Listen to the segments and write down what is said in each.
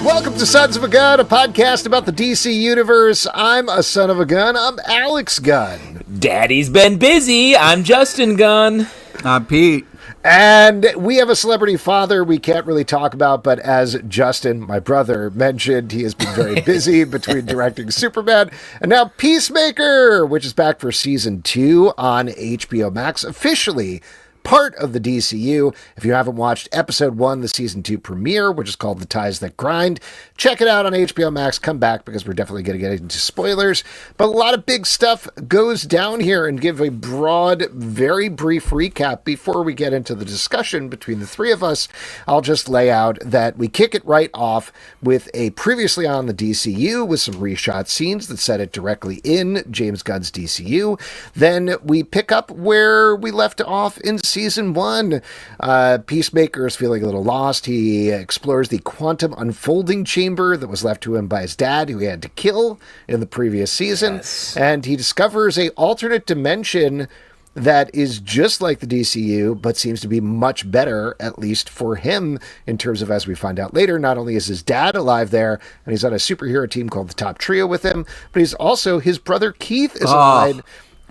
Welcome to Sons of a Gun, a podcast about the DC Universe. I'm a son of a gun. I'm Alex Gunn. Daddy's been busy. I'm Justin Gunn. I'm Pete. And we have a celebrity father we can't really talk about, but as Justin, my brother, mentioned, he has been very busy between directing Superman and now Peacemaker, which is back for season 2 on HBO Max, officially part of the DCU. If you haven't watched episode 1, the season 2 premiere, which is called The Ties That Grind, check it out on HBO Max. Come back because we're definitely going to get into spoilers. But a lot of big stuff goes down here, and give a broad, very brief recap before we get into the discussion between the three of us. I'll just lay out that we kick it right off with a previously on the DCU with some reshot scenes that set it directly in James Gunn's DCU. Then we pick up where we left off in season 1. Peacemaker is feeling a little lost. He explores the quantum unfolding chamber that was left to him by his dad, who he had to kill in the previous season. Yes. And he discovers a alternate dimension that is just like the DCU, but seems to be much better, at least for him, in terms of, as we find out later, not only is his dad alive there, and he's on a superhero team called the Top Trio with him, but he's also, his brother Keith is alive,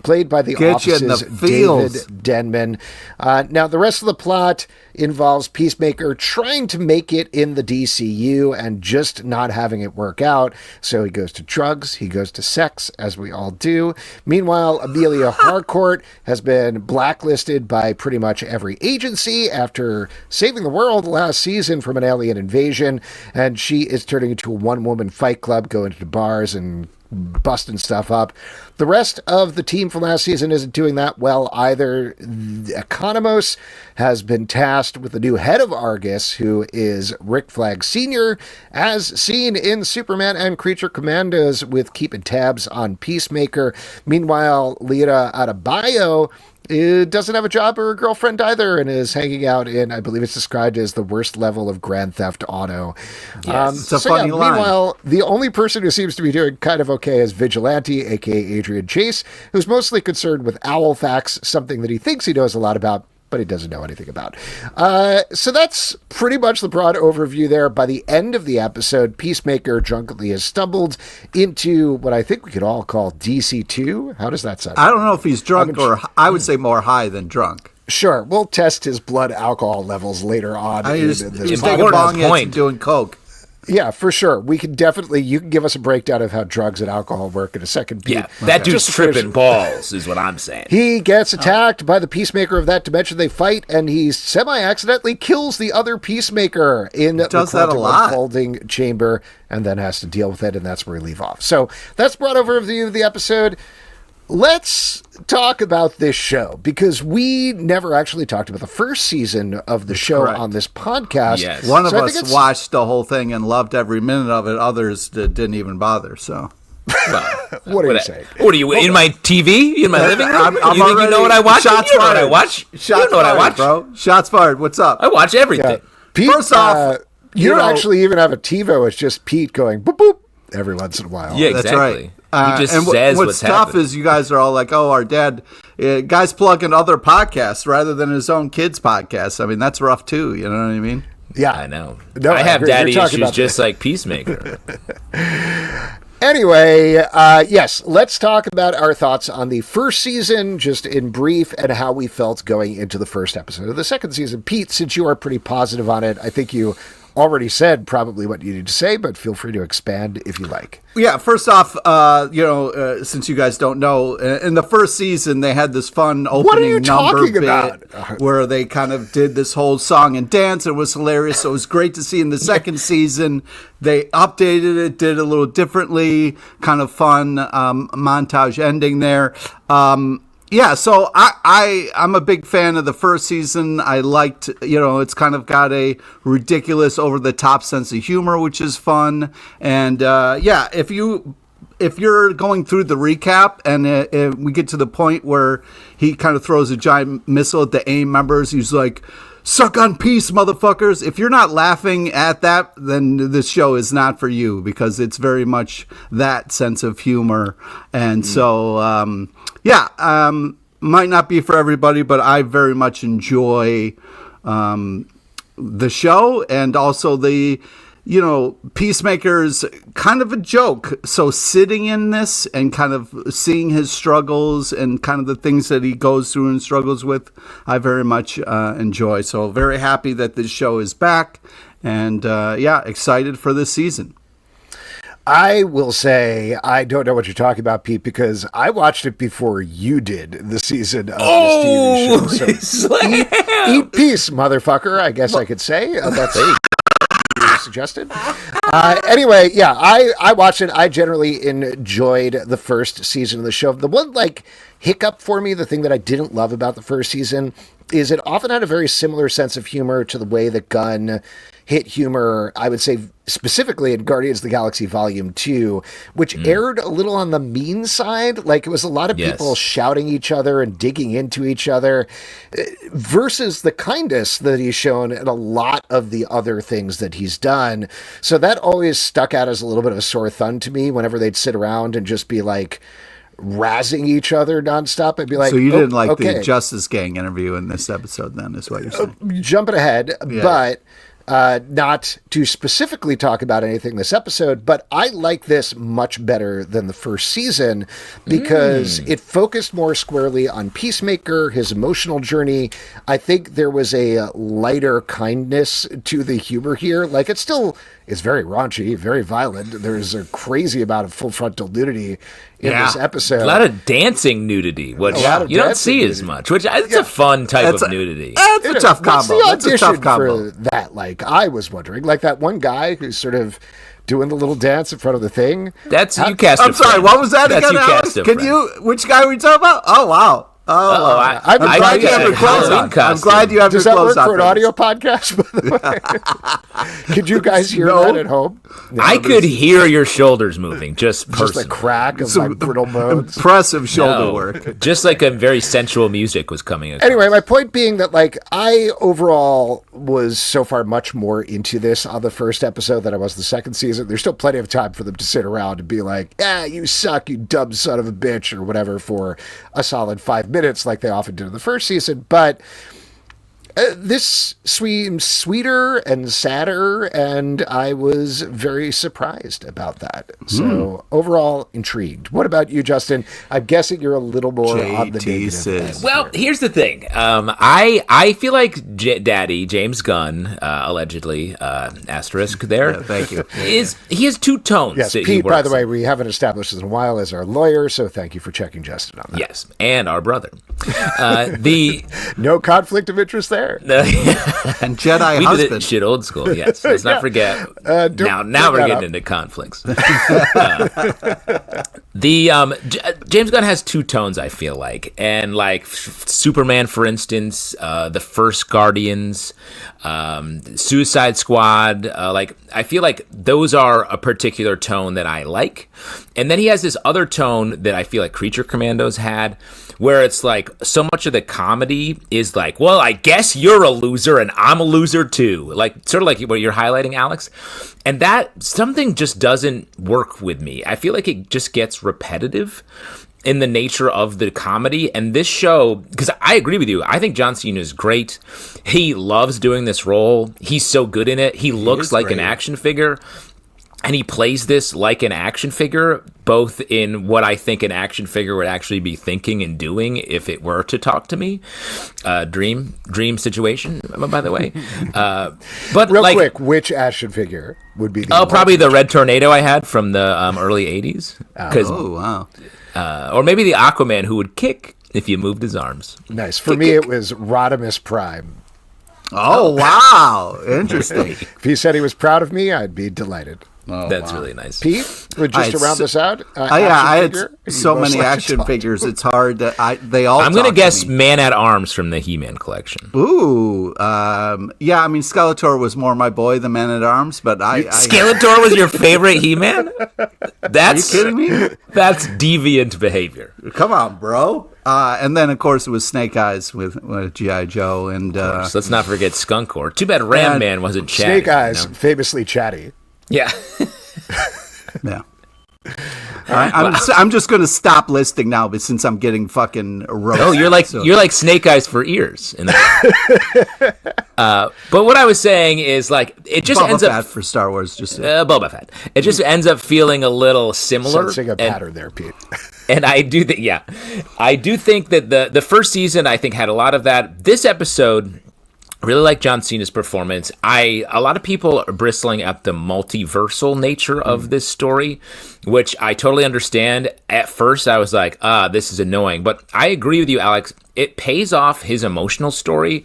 played by the Office's David Denman. Now, the rest of the plot involves Peacemaker trying to make it in the DCU and just not having it work out. So he goes to drugs, he goes to sex, as we all do. Meanwhile, Amelia Harcourt has been blacklisted by pretty much every agency after saving the world last season from an alien invasion, and she is turning into a one-woman fight club, going to bars and busting stuff up. The rest of the team from last season isn't doing that well either. Economos has been tasked with the new head of Argus, who is Rick Flag Sr., as seen in Superman and Creature Commandos, with keeping tabs on Peacemaker. Meanwhile, Lita Adebayo doesn't have a job or a girlfriend either, and is hanging out in, I believe it's described as the worst level of Grand Theft Auto. Yes, it's a funny line. Meanwhile, the only person who seems to be doing kind of okay is Vigilante, aka Adrian Chase, who's mostly concerned with owl facts, something that he thinks he knows a lot about, but he doesn't know anything about. So that's pretty much the broad overview there. By the end of the episode, Peacemaker drunkenly has stumbled into what I think we could all call DC2. How does that sound? I don't know if he's drunk or I would say more high than drunk. Sure, we'll test his blood alcohol levels later on. He's taking long hits and doing coke. Yeah, for sure. We can definitely, you can give us a breakdown of how drugs and alcohol work in a second, Pete. Yeah, that dude's tripping balls is what I'm saying. He gets attacked by the Peacemaker of that dimension. They fight, and he semi-accidentally kills the other Peacemaker in the quantum unfolding chamber, and then has to deal with it, and that's where we leave off. So that's broad overview of the episode. Let's talk about this show, because we never actually talked about the first season of the show on this podcast. Yes. One of us watched the whole thing and loved every minute of it. Others didn't even bother. So, what are you saying? What are you, in my TV? In my living room? You think you know what I watch? Shots you know fired. What I watch? Shots you know fired, what I watch, bro. Shots fired. What's up? I watch everything. Yeah. Pete, first off, you don't actually even have a TiVo. It's just Pete going boop boop every once in a while. Yeah, exactly. That's right. He just and says what's tough happened. is you guys are all like, oh, our dad, guys plugging other podcasts rather than his own kids' podcasts. I mean, that's rough too. You know what I mean? Yeah. I know. No, I have daddy talking issues about just like Peacemaker. Anyway, yes, let's talk about our thoughts on the first season, just in brief, and how we felt going into the first episode of the second season. Pete, since you are pretty positive on it, I think you already said probably what you need to say, but feel free to expand if you like. Yeah, first off, since you guys don't know, in the first season, they had this fun opening number bit where they kind of did this whole song and dance. It was hilarious. So it was great to see in the second season. They updated it, did it a little differently, kind of fun montage ending there. Yeah, so I'm a big fan of the first season. I liked, it's kind of got a ridiculous, over-the-top sense of humor, which is fun. And, if you're going through the recap and we get to the point where he kind of throws a giant missile at the AIM members, he's like, suck on peace, motherfuckers. If you're not laughing at that, then this show is not for you, because it's very much that sense of humor. And so, might not be for everybody, but I very much enjoy the show, and also the Peacemaker's kind of a joke. So sitting in this and kind of seeing his struggles and kind of the things that he goes through and struggles with, I very much enjoy. So very happy that this show is back, and excited for this season. I will say I don't know what you're talking about, Pete, because I watched it before you did the season of this TV show. So eat peace, motherfucker, I guess I could say. That's suggested. Anyway, I watched it. I generally enjoyed the first season of the show. The one hiccup for me, the thing that I didn't love about the first season, is it often had a very similar sense of humor to the way that Gunn hit humor, I would say specifically in Guardians of the Galaxy Volume 2, which aired a little on the mean side. Like, it was a lot of people shouting each other and digging into each other, versus the kindness that he's shown in a lot of the other things that he's done. So that always stuck out as a little bit of a sore thumb to me whenever they'd sit around and just be razzing each other nonstop. I'd be like, so you didn't like the Justice Gang interview in this episode then, is what you're saying? Jumping ahead, but not to specifically talk about anything this episode, but I like this much better than the first season because it focused more squarely on Peacemaker, his emotional journey. I think there was a lighter kindness to the humor here. It still is very raunchy, very violent. There's a crazy amount of full frontal nudity in this episode. A lot of dancing nudity, which you don't see as much, which it's a fun type of nudity. It's a tough combo. What's the audition for that? I was wondering, that one guy who's sort of doing the little dance in front of the thing. That's you cast. I'm sorry, what was that again, Alex? Which guy are we talking about? Oh, wow. I'm glad you have your clothes on. I'm glad you have your clothes on. Does that work for an audio podcast, by the way? Could you guys hear that at home? No, I could hear your shoulders moving, just the crack of my brittle bones. Impressive shoulder work. Just like a very sensual music was coming across. Anyway, my point being that I overall was so far much more into this on the first episode than I was the second season. There's still plenty of time for them to sit around and be like, you suck, you dumb son of a bitch, or whatever, for a solid 5 minutes like they often did in the first season. But this seems sweeter and sadder, and I was very surprised about that. So overall, intrigued. What about you, Justin? I'm guessing you're a little more on the negative. Well, here's the thing. I feel like Daddy James Gunn, allegedly asterisk there. Thank you. He has two tones. Yes, Pete. By the way, we haven't established this in a while as our lawyer, so thank you for checking Justin on that. Yes, and our brother. No conflict of interest there. And Jedi we husband. did it shit old school. Yes, let's not forget. Now we're getting into conflicts. James Gunn has two tones, I feel like, and Superman, for instance, the first Guardians, Suicide Squad. I feel like those are a particular tone that I like, and then he has this other tone that I feel like Creature Commandos had, where it's so much of the comedy is well, I guess you're a loser and I'm a loser too. Sort of like what you're highlighting, Alex. And that something just doesn't work with me. I feel like it just gets repetitive in the nature of the comedy. And this show, because I agree with you, I think John Cena is great. He loves doing this role. He's so good in it. He looks like an action figure. And he plays this like an action figure, both in what I think an action figure would actually be thinking and doing if it were to talk to me. Dream situation, by the way. But real quick, which action figure would be probably the Red Tornado I had from the early 80s. Oh, wow. Or maybe the Aquaman who would kick if you moved his arms. Nice. For me, it was Rodimus Prime. Oh, wow. Interesting. If he said he was proud of me, I'd be delighted. Oh, that's really nice. Pete, just to round this out, I had so many action figures. It's hard that they all. I'm going to guess Man at Arms from the He-Man collection. Ooh, yeah. I mean, Skeletor was more my boy than Man at Arms, but Skeletor was your favorite He-Man? Are you kidding me? That's deviant behavior. Come on, bro. And then, of course, it was Snake Eyes with G.I. Joe. And let's not forget Skunkor. Too bad Ram Man wasn't chatty. Snake Eyes, famously chatty. Yeah. Yeah. I'm just going to stop listing now, but since I'm getting fucking roasted. Oh, you're like Snake Eyes for ears. But what I was saying is like it just Boba ends Fett up for Star Wars. Just Boba Fett. It just ends up feeling a little similar. Sensing a pattern there, Pete. And I do think, I do think that the first season I think had a lot of that. This episode. Really like John Cena's performance. A lot of people are bristling at the multiversal nature of this story, which I totally understand. At first, I was like, this is annoying. But I agree with you, Alex. It pays off his emotional story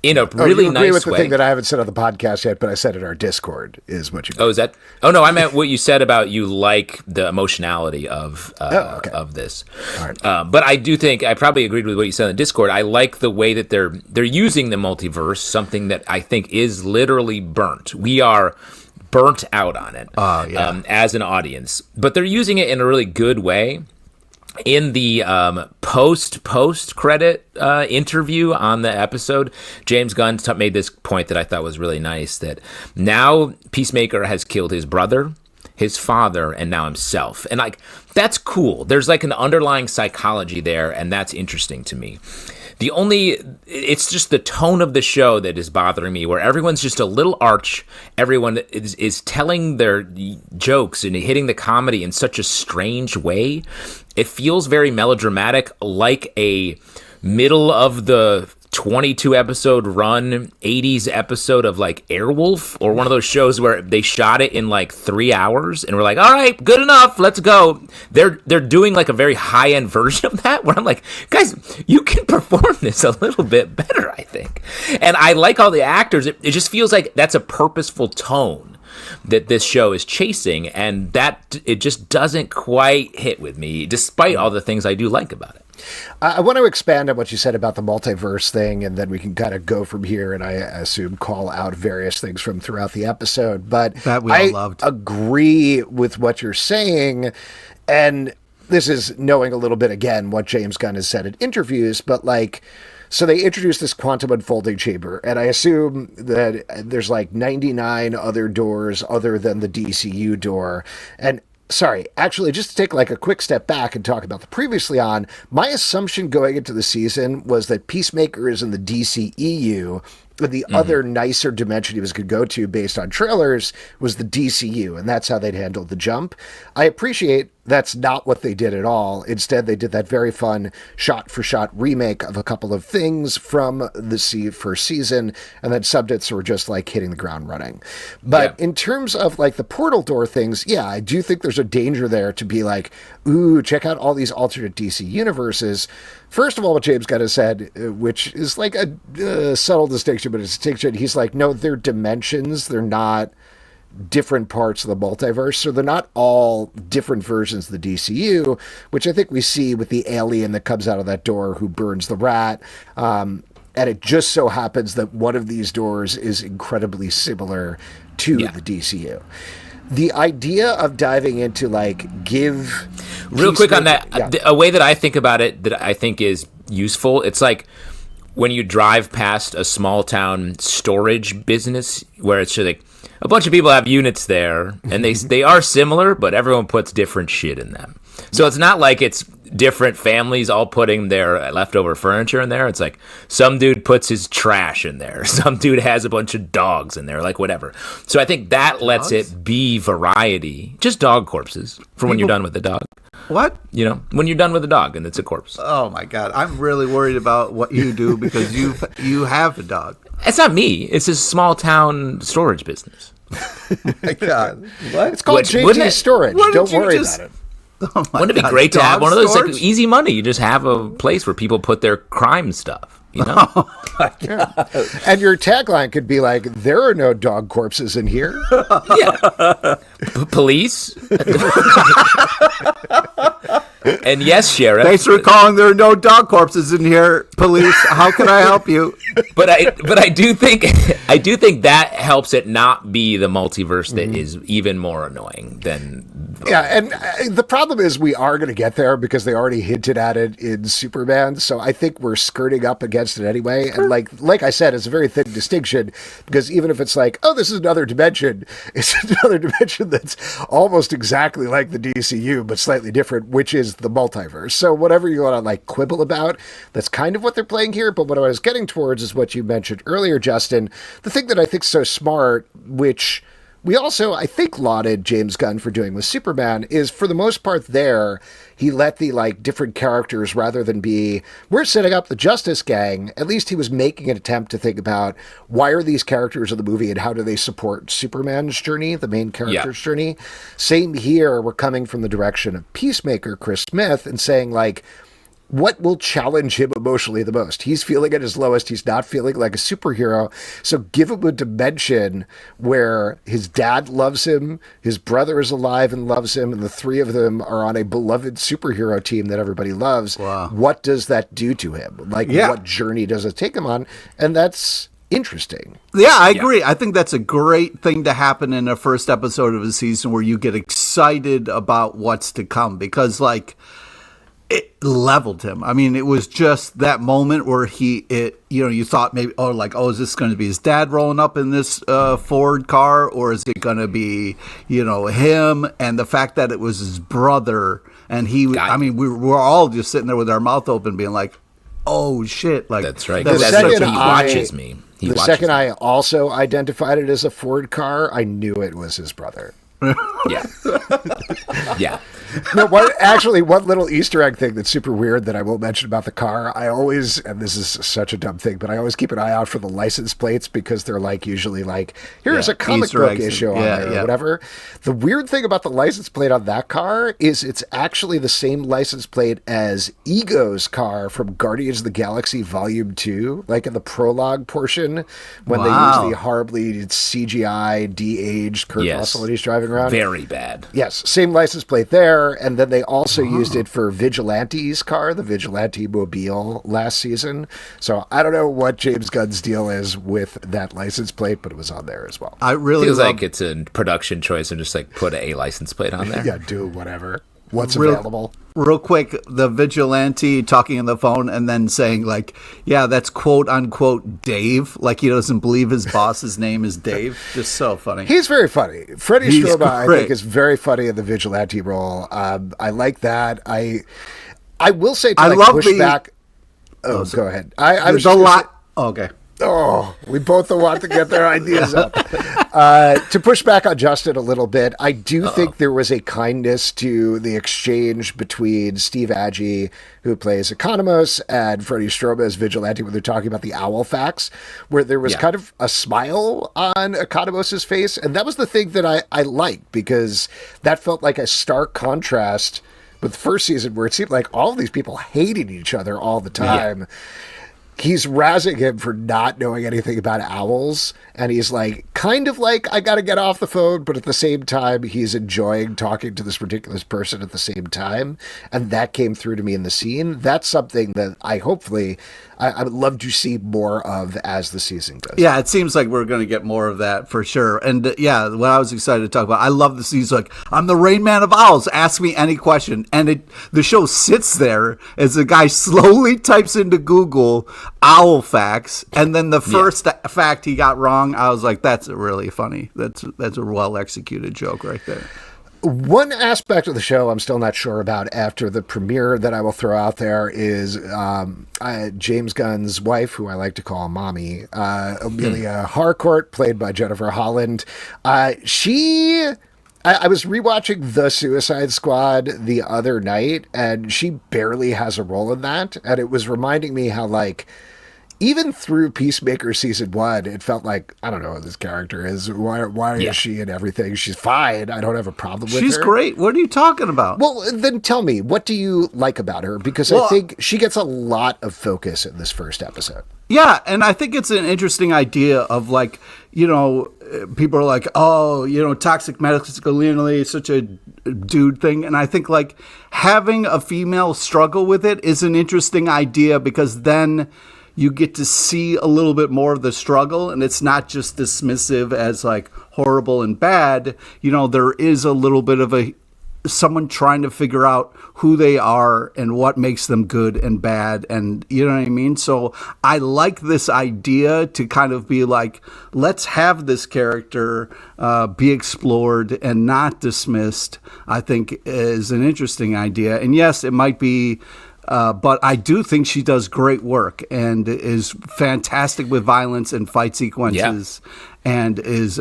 in a really you agree nice with the way. thing that I haven't said on the podcast yet, but I said in our Discord is what you mean. Oh, is that? Oh, no, I meant what you said about you like the emotionality of this. All right. But I do think I probably agreed with what you said in the Discord. I like the way that they're using the multiverse, something that I think is literally burnt. We are burnt out on it as an audience, but they're using it in a really good way. In the post credit interview on the episode, James Gunn made this point that I thought was really nice, that now Peacemaker has killed his brother, his father, and now himself. And like that's cool. There's like an underlying psychology there, and that's interesting to me. It's just the tone of the show that is bothering me, where everyone's just a little arch. Everyone is telling their jokes and hitting the comedy in such a strange way. It feels very melodramatic, like a middle of the 22 episode run 80s episode of like Airwolf, or one of those shows where they shot it in like 3 hours and we're like, all right, good enough, let's go. They're doing like a very high end version of that, where I'm like, guys, you can perform this a little bit better, I think. And I like all the actors. It just feels like that's a purposeful tone that this show is chasing, and that it just doesn't quite hit with me, despite all the things I do like about it. I want to expand on what you said about the multiverse thing, and then we can kind of go from here, and I assume call out various things from throughout the episode. But that we all loved. Agree with what you're saying, and this is knowing a little bit, again, what James Gunn has said in interviews, but like, so they introduced this quantum unfolding chamber, and I assume that there's like 99 other doors other than the DCU door. And sorry, actually, just to take like a quick step back and talk about the previously on, my assumption going into the season was that Peacemaker is in the DCEU, but the other nicer dimension he was going to go to based on trailers was the DCU, and that's how they'd handled the jump. I appreciate that's not what they did at all. Instead, they did that very fun shot-for-shot remake of a couple of things from the first season, and then subjects were just like hitting the ground running. But in terms of like the portal door things, yeah, I do think there's a danger there to be like, ooh, check out all these alternate DC universes. First of all, what James Gunn has said, which is like a subtle distinction, but it's a distinction. He's like, no, they're dimensions. They're not different parts of the multiverse. So they're not all different versions of the DCU, which I think we see with the alien that comes out of that door who burns the rat. And it just so happens that one of these doors is incredibly similar to the DCU. The idea of diving into like real quick on that, a way that I think about it that I think is useful, it's like when you drive past a small town storage business where it's just like a bunch of people have units there, and they are similar, but everyone puts different shit in them. So it's not like it's different families all putting their leftover furniture in there. It's like some dude puts his trash in there. Some dude has a bunch of dogs in there, like whatever. So I think that lets it be variety. Just dog corpses for when you're done with the dog. What? You know, when you're done with the dog and it's a corpse. Oh my God. I'm really worried about what you do because you have a dog. It's not me. It's a small town storage business. Oh my God. What? It's called JT Storage. Don't worry about it. Oh wouldn't it be great to have one of those like easy money? You just have a place where people put their crime stuff, you know? And your tagline could be like, there are no dog corpses in here. Yeah. Police? And yes, Sheriff. Thanks for calling. There are no dog corpses in here, police. How can I help you? But I do think that helps it not be the multiverse that is even more annoying than. Yeah, and the problem is we are going to get there because they already hinted at it in Superman. So I think we're skirting up against it anyway. And like I said, it's a very thin distinction because even if it's like, oh, this is another dimension, it's another dimension that's almost exactly like the DCU but slightly different, which is the multiverse. So whatever you want to like quibble about, that's kind of what they're playing here. But what I was getting towards is what you mentioned earlier, Justin. The thing that I think is so smart, which we also, I think, lauded James Gunn for doing with Superman, is for the most part there, he let the like different characters, rather than be, we're setting up the Justice Gang, at least he was making an attempt to think about why are these characters in the movie and how do they support Superman's journey, the main character's journey. Same here, we're coming from the direction of Peacemaker, Chris Smith, and saying like, what will challenge him emotionally the most? He's feeling at his lowest. He's not feeling like a superhero. So give him a dimension where his dad loves him, his brother is alive and loves him, and the three of them are on a beloved superhero team that everybody loves. Wow. What does that do to him? Like, what journey does it take him on? And that's interesting. Yeah, I agree. I think that's a great thing to happen in the first episode of a season where you get excited about what's to come because, like, it leveled him. I mean, it was just that moment where you thought maybe, is this going to be his dad rolling up in this Ford car, or is it going to be, him? And the fact that it was his brother, and we were all just sitting there with our mouth open, being like, "Oh shit!" Like that's right. The second he watches me. The second I also identified it as a Ford car, I knew it was his brother. Yeah. Yeah. No, one little Easter egg thing that's super weird that I will mention about the car. I always, and this is such a dumb thing, but I always keep an eye out for the license plates because they're like usually like, here's a comic Easter book eggs issue on there or whatever. The weird thing about the license plate on that car is it's actually the same license plate as Ego's car from Guardians of the Galaxy Volume 2, like in the prologue portion when they use the horribly CGI de-aged Kurt Russell when he's driving around. Very bad. Yes, same license plate there. And then they also used it for Vigilante's car, the Vigilante Mobile, last season. So I don't know what James Gunn's deal is with that license plate, but it was on there as well. I really feels like it's a production choice and just like put a license plate on there. Yeah, do whatever. What's available. Real quick, the vigilante talking on the phone and then saying like, yeah, that's quote unquote Dave. Like he doesn't believe his boss's name is Dave. Just so funny. He's very funny. Freddie Stroma, I think, is very funny in the vigilante role. I like that. I will say to push back. Oh, go ahead. There's a lot. Okay. Oh, we both want to get their ideas up. To push back on Justin a little bit, I do think there was a kindness to the exchange between Steve Agee, who plays Economos, and Freddie Stroma as Vigilante when they're talking about the owl facts, where there was kind of a smile on Economos' face. And that was the thing that I liked, because that felt like a stark contrast with the first season, where it seemed like all of these people hated each other all the time. Yeah. He's razzing him for not knowing anything about owls, and he's like, kind of like, I gotta get off the phone, but at the same time, he's enjoying talking to this ridiculous person at the same time, and that came through to me in the scene. That's something that I would love to see more of as the season goes. Yeah, it seems like we're going to get more of that for sure. And what I was excited to talk about, I love this. He's like, I'm the Rain Man of Owls. Ask me any question. And the show sits there as the guy slowly types into Google owl facts. And then the first fact he got wrong, I was like, that's really funny. That's a well executed joke right there. One aspect of the show I'm still not sure about after the premiere that I will throw out there is James Gunn's wife, who I like to call Mommy, Amelia Harcourt, played by Jennifer Holland. I was rewatching The Suicide Squad the other night, and she barely has a role in that. And it was reminding me how, like, even through Peacemaker season 1, it felt like, I don't know what this character is. Why is she in everything? She's fine. I don't have a problem with her. She's great. What are you talking about? Well, then tell me, what do you like about her? Because I think she gets a lot of focus in this first episode. Yeah, and I think it's an interesting idea of, like, people are like, oh, toxic masculinity is such a dude thing. And I think like having a female struggle with it is an interesting idea, because then you get to see a little bit more of the struggle, and it's not just dismissive as like horrible and bad. There is a little bit of someone trying to figure out who they are and what makes them good and bad, and you know what I mean? So I like this idea to kind of be like, let's have this character be explored and not dismissed. I think is an interesting idea. And yes, it might be but I do think she does great work and is fantastic with violence and fight sequences, and is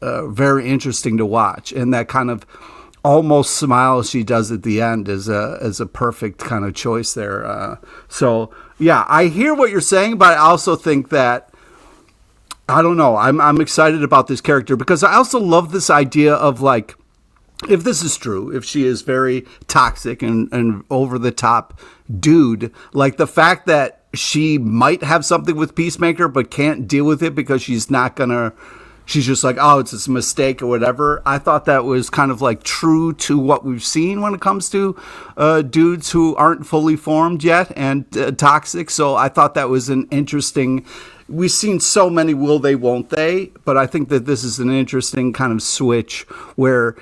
very interesting to watch. And that kind of almost smile she does at the end is a perfect kind of choice there. So yeah, I hear what you're saying, but I also think that, I don't know, I'm excited about this character, because I also love this idea of like, if this is true, if she is very toxic and over the top dude, like the fact that she might have something with Peacemaker but can't deal with it because she's just like, oh, it's a mistake or whatever. I thought that was kind of like true to what we've seen when it comes to dudes who aren't fully formed yet and toxic. So I thought that was an interesting. We've seen so many will they, won't they, but I think that this is an interesting kind of switch where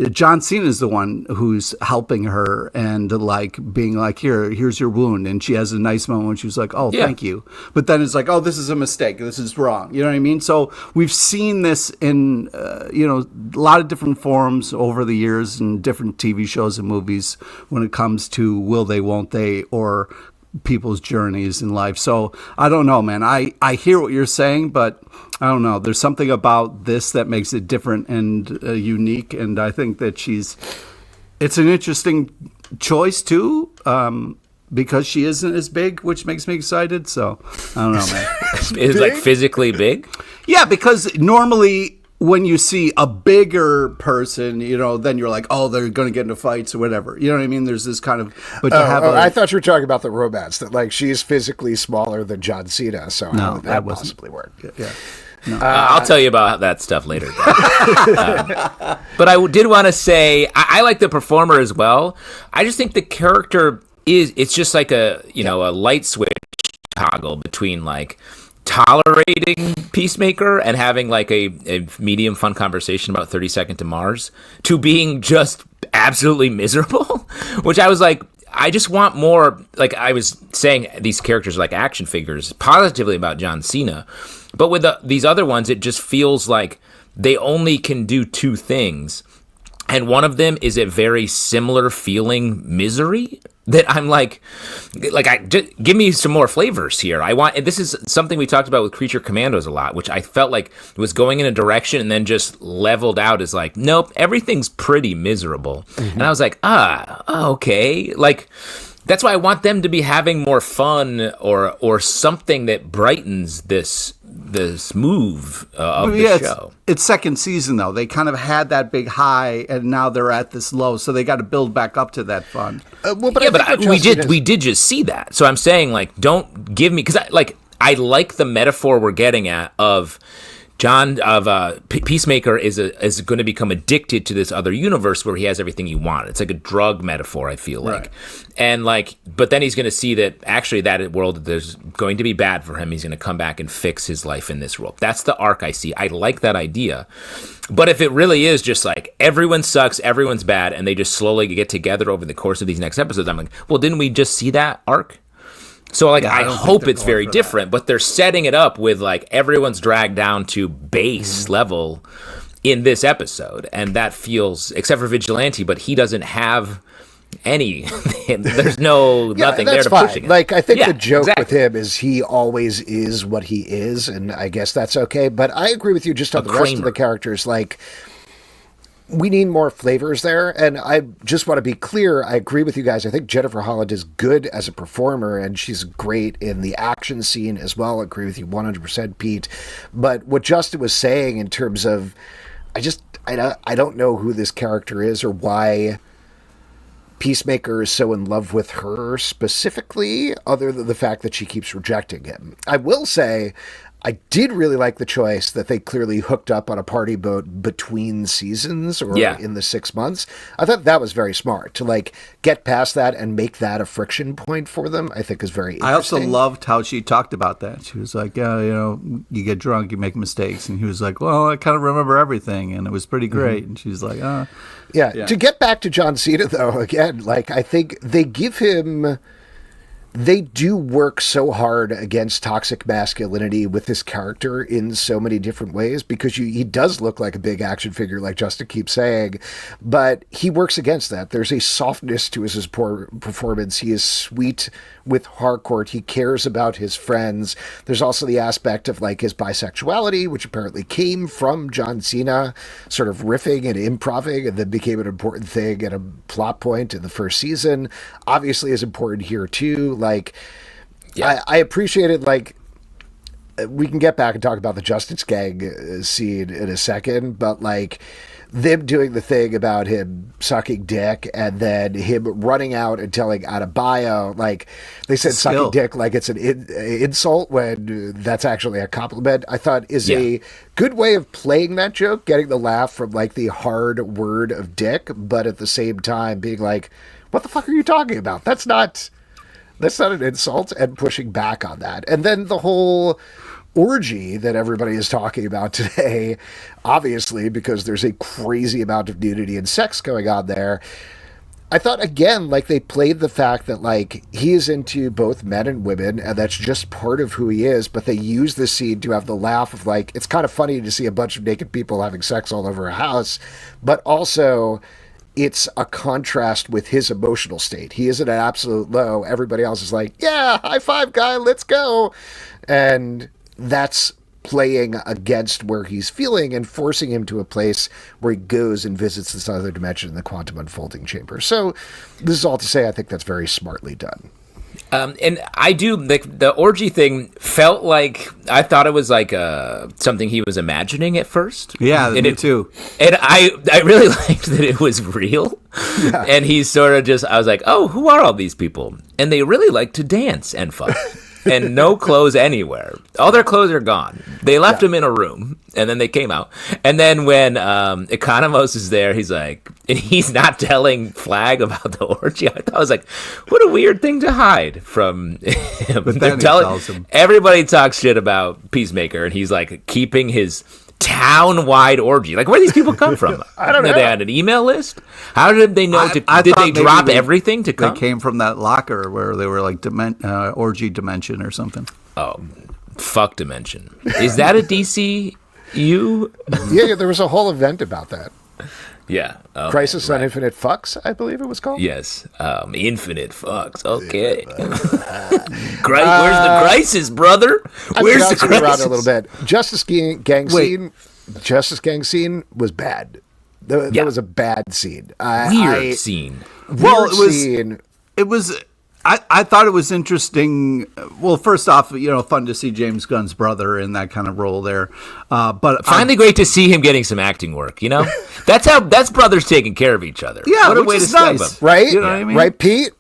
John Cena is the one who's helping her and like being like, here's your wound. And she has a nice moment when she's like, oh, thank you. But then it's like, oh, this is a mistake. This is wrong. You know what I mean? So we've seen this in, a lot of different forms over the years and different TV shows and movies when it comes to will they, won't they, or people's journeys in life. So I don't know, man. I hear what you're saying, but I don't know. There's something about this that makes it different and unique. And I think that it's an interesting choice too, because she isn't as big, which makes me excited. So I don't know, man. Is like physically big? Yeah, because normally when you see a bigger person, then you're like, oh, they're going to get into fights or whatever. You know what I mean? There's this kind of, but to have I thought you were talking about the romance, that like she's physically smaller than John Cena. So no, how would that possibly work? Yeah. No. I'll tell you about that stuff later. But I did want to say, I like the performer as well. I just think the character it's just like a light switch toggle between like tolerating Peacemaker and having like a medium fun conversation about 32nd to Mars, to being just absolutely miserable, which I was like, I just want more. Like I was saying, these characters are like action figures, positively about John Cena, but with these other ones, it just feels like they only can do two things. And one of them is a very similar feeling misery that I'm like give me some more flavors here. And this is something we talked about with Creature Commandos a lot, which I felt like was going in a direction and then just leveled out as like, nope, everything's pretty miserable. Mm-hmm. And I was like, okay. Like, that's why I want them to be having more fun or something that brightens this move of the show. It's second season though. They kind of had that big high and now they're at this low, so they got to build back up to that fun. We did just see that. So I'm saying like, don't give me, because I like the metaphor we're getting at of Peacemaker is going to become addicted to this other universe where he has everything he wanted. It's like a drug metaphor, I feel like. And but then he's going to see that actually that world there's going to be bad for him. He's going to come back and fix his life in this world. That's the arc I see. I like that idea. But if it really is just like everyone sucks, everyone's bad, and they just slowly get together over the course of these next episodes, I'm like, well, didn't we just see that arc? So, like, I hope it's very different, but they're setting it up with, like, everyone's dragged down to base level in this episode. And that feels, except for Vigilante, but he doesn't have any. There's nothing there to push it. Like, I think the joke with him is he always is what he is, and I guess that's okay. But I agree with you just on the rest of the characters. Like, we need more flavors there, and I just want to be clear, I agree with you guys. I think Jennifer Holland is good as a performer, and she's great in the action scene as well. I agree with you 100%, Pete. But what Justin was saying in terms of, I don't know who this character is or why Peacemaker is so in love with her specifically, other than the fact that she keeps rejecting him. I will say, I did really like the choice that they clearly hooked up on a party boat between seasons or in the 6 months. I thought that was very smart to like get past that and make that a friction point for them. I think is very interesting. I also loved how she talked about that. She was like, yeah, you get drunk, you make mistakes. And he was like, well, I kind of remember everything. And it was pretty great. And she's like, Yeah. To get back to John Cena, though, again, like I think they do work so hard against toxic masculinity with this character in so many different ways because he does look like a big action figure, like Justin keeps saying, but he works against that. There's a softness to his poor performance. He is sweet with Harcourt. He cares about his friends. There's also the aspect of like his bisexuality, which apparently came from John Cena sort of riffing and improving and then became an important thing and a plot point in the first season. Obviously is important here too. Like, I appreciated, like, we can get back and talk about the Justice Gang scene in a second, but, like, them doing the thing about him sucking dick and then him running out and telling Adebayo, like, they said sucking dick like it's an insult when that's actually a compliment, I thought is a good way of playing that joke, getting the laugh from, like, the hard word of dick, but at the same time being like, what the fuck are you talking about? That's not an insult, and pushing back on that. And then the whole orgy that everybody is talking about today, obviously, because there's a crazy amount of nudity and sex going on there. I thought, again, like they played the fact that like he is into both men and women, and that's just part of who he is, but they use this scene to have the laugh of like, it's kind of funny to see a bunch of naked people having sex all over a house, but also it's a contrast with his emotional state. He is at an absolute low. Everybody else is like, yeah, high five, guy, let's go. And that's playing against where he's feeling and forcing him to a place where he goes and visits this other dimension in the quantum unfolding chamber. So this is all to say I think that's very smartly done. And I do, like, the orgy thing felt like, I thought it was like something he was imagining at first. Yeah, me too. And I really liked that it was real. Yeah. And he's sort of just, I was like, oh, who are all these people? And they really like to dance and fuck. And no clothes anywhere. All their clothes are gone. They left him in a room, and then they came out. And then when Economos is there, he's like, and he's not telling Flag about the orgy. I was like, what a weird thing to hide from him. But then he tells him. Everybody talks shit about Peacemaker, and he's like keeping his town-wide orgy. Like, where do these people come from? I don't know. Are they on an email list? How did they know? Did they drop everything to come? They came from that locker where they were like orgy dimension or something. Oh, fuck dimension. Is that a DCU? Yeah, there was a whole event about that. Yeah. Okay, Crisis on Infinite Fucks, I believe it was called. Yes. Infinite Fucks. Okay. Where's the crisis, brother? Where's the crisis? Around a little bit. Justice Gang scene was bad. That was a bad scene. Weird scene. Well, it was. I thought it was interesting. Well, first off, fun to see James Gunn's brother in that kind of role there. But finally, great to see him getting some acting work. That's brothers taking care of each other. Yeah, what a way to nice, step them. Right? You know what I mean? Right, Pete?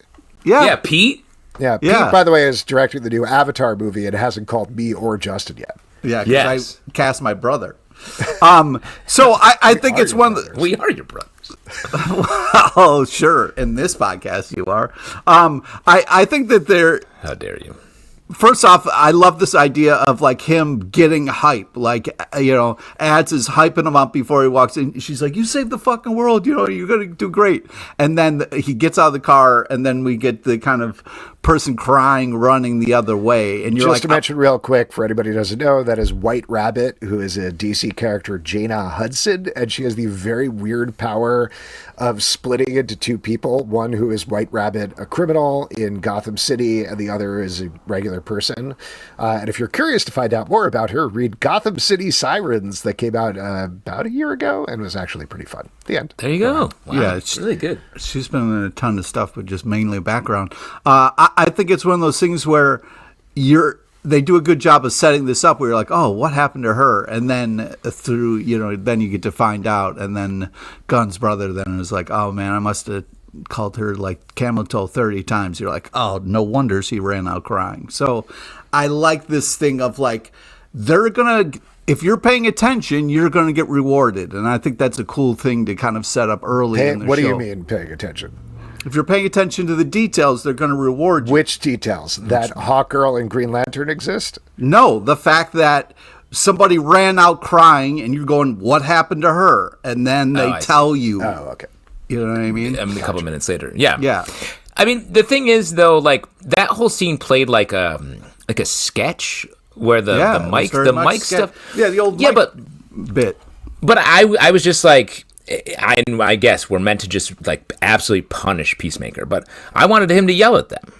Yeah, Pete. Yeah, Pete. By the way, is directing the new Avatar movie. It hasn't called me or Justin yet. Yeah, because I cast my brother. So I think it's one of the. We are your brothers. Oh, sure. In this podcast, you are. I think that they're. How dare you? First off, I love this idea of like him getting hype. Like, Ads is hyping him up before he walks in. She's like, you saved the fucking world. You're going to do great. And then he gets out of the car, and then we get the kind of person crying, running the other way. And you're just to mention real quick, for anybody who doesn't know, that is White Rabbit, who is a DC character, Jaina Hudson, and she has the very weird power of splitting into two people. One who is White Rabbit, a criminal in Gotham City, and the other is a regular person. And if you're curious to find out more about her, read Gotham City Sirens that came out about a year ago and was actually pretty fun. The end. There you go. Wow. Yeah, it's really good. She's been in a ton of stuff, but just mainly background. I think it's one of those things where they do a good job of setting this up where you're like, oh, what happened to her? And then then you get to find out. And then Gunn's brother then is like, oh, man, I must have called her like camel toe 30 times. You're like, oh, no wonder she ran out crying. So I like this thing of like they're going to, if you're paying attention, you're going to get rewarded. And I think that's a cool thing to kind of set up early in the show. What do you mean paying attention? If you're paying attention to the details, they're going to reward you. Which details? That Hawkgirl and Green Lantern exist? No, the fact that somebody ran out crying and you're going, what happened to her? And then they tell you. Oh, okay. You know what I mean? A couple minutes later. Yeah. Yeah. I mean, the thing is, though, like, that whole scene played like a sketch where the mic stuff. Yeah, the old mic bit. But I was just like, I guess we're meant to just like absolutely punish Peacemaker, but I wanted him to yell at them.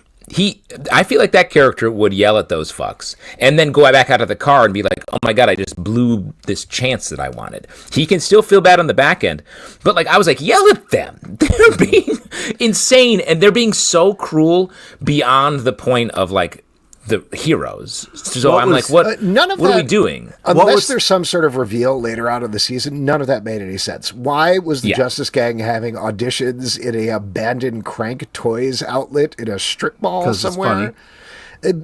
I feel like that character would yell at those fucks and then go back out of the car and be like, oh my God, I just blew this chance that I wanted. He can still feel bad on the back end, but like I was like, yell at them. They're being insane and they're being so cruel beyond the point of like the heroes. So what are we doing? Unless there's some sort of reveal later on in the season, none of that made any sense. Why was the Justice Gang having auditions in a abandoned Crank Toys outlet in a strip mall somewhere?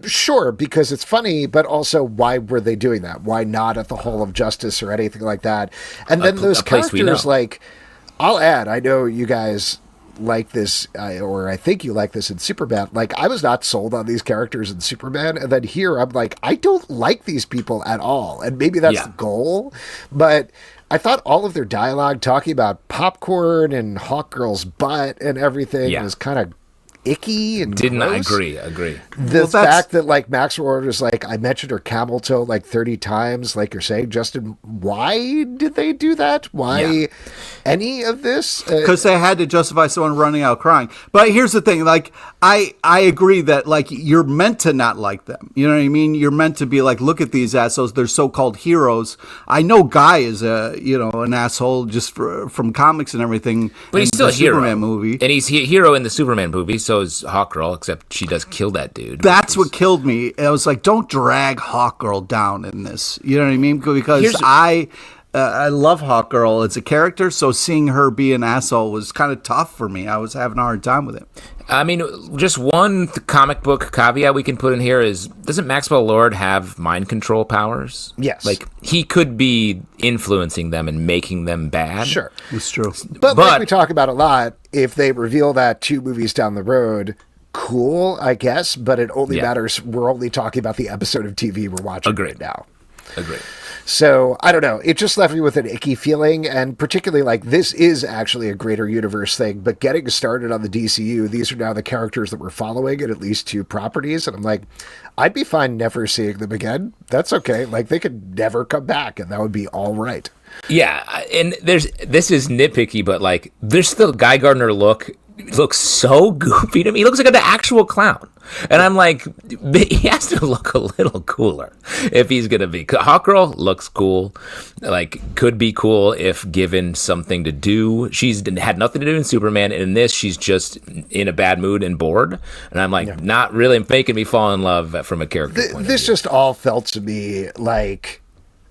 Sure, because it's funny, but also why were they doing that? Why not at the Hall of Justice or anything like that? And then those characters, like, I'll add, I know you guys like this, or I think you like this in Superman. Like, I was not sold on these characters in Superman, and then here I'm like, I don't like these people at all, and maybe that's the goal, but I thought all of their dialogue talking about popcorn and Hawkgirl's butt and everything was kind of icky and gross. Agree. The fact that like Maxwell was like, I mentioned her camel toe like 30 times, like you're saying, Justin, why did they do that? Why any of this? Because they had to justify someone running out crying. But here's the thing, like I agree that like you're meant to not like them. You know what I mean? You're meant to be like, look at these assholes. They're so-called heroes. I know Guy is an asshole just from comics and everything. But he's still a hero. Superman movie. And he's a hero in the Superman movie. So is Hawkgirl, except she does kill that dude. That's what killed me. I was like, don't drag Hawkgirl down in this. You know what I mean? Because I love Hawkgirl as a character, so seeing her be an asshole was kind of tough for me. I was having a hard time with it. I mean, just one comic book caveat we can put in here is, doesn't Maxwell Lord have mind control powers? Yes. Like, he could be influencing them and making them bad. Sure. It's true. But like we talk about a lot, if they reveal that 2 movies down the road, cool, I guess, but it only matters. We're only talking about the episode of TV we're watching right now. Agreed. So, I don't know. It just left me with an icky feeling, and particularly, like, this is actually a greater universe thing, but getting started on the DCU, these are now the characters that we're following in at least 2 properties, and I'm like, I'd be fine never seeing them again. That's okay. Like, they could never come back, and that would be all right. Yeah, and this is nitpicky, but, like, there's still Guy Gardner looks so goofy to me. He looks like an actual clown. And I'm like, he has to look a little cooler if he's going to be. Hawkgirl looks cool, like could be cool if given something to do. She's had nothing to do in Superman. And in this, she's just in a bad mood and bored. And I'm like, not really making me fall in love from a character point of view. This just all felt to me like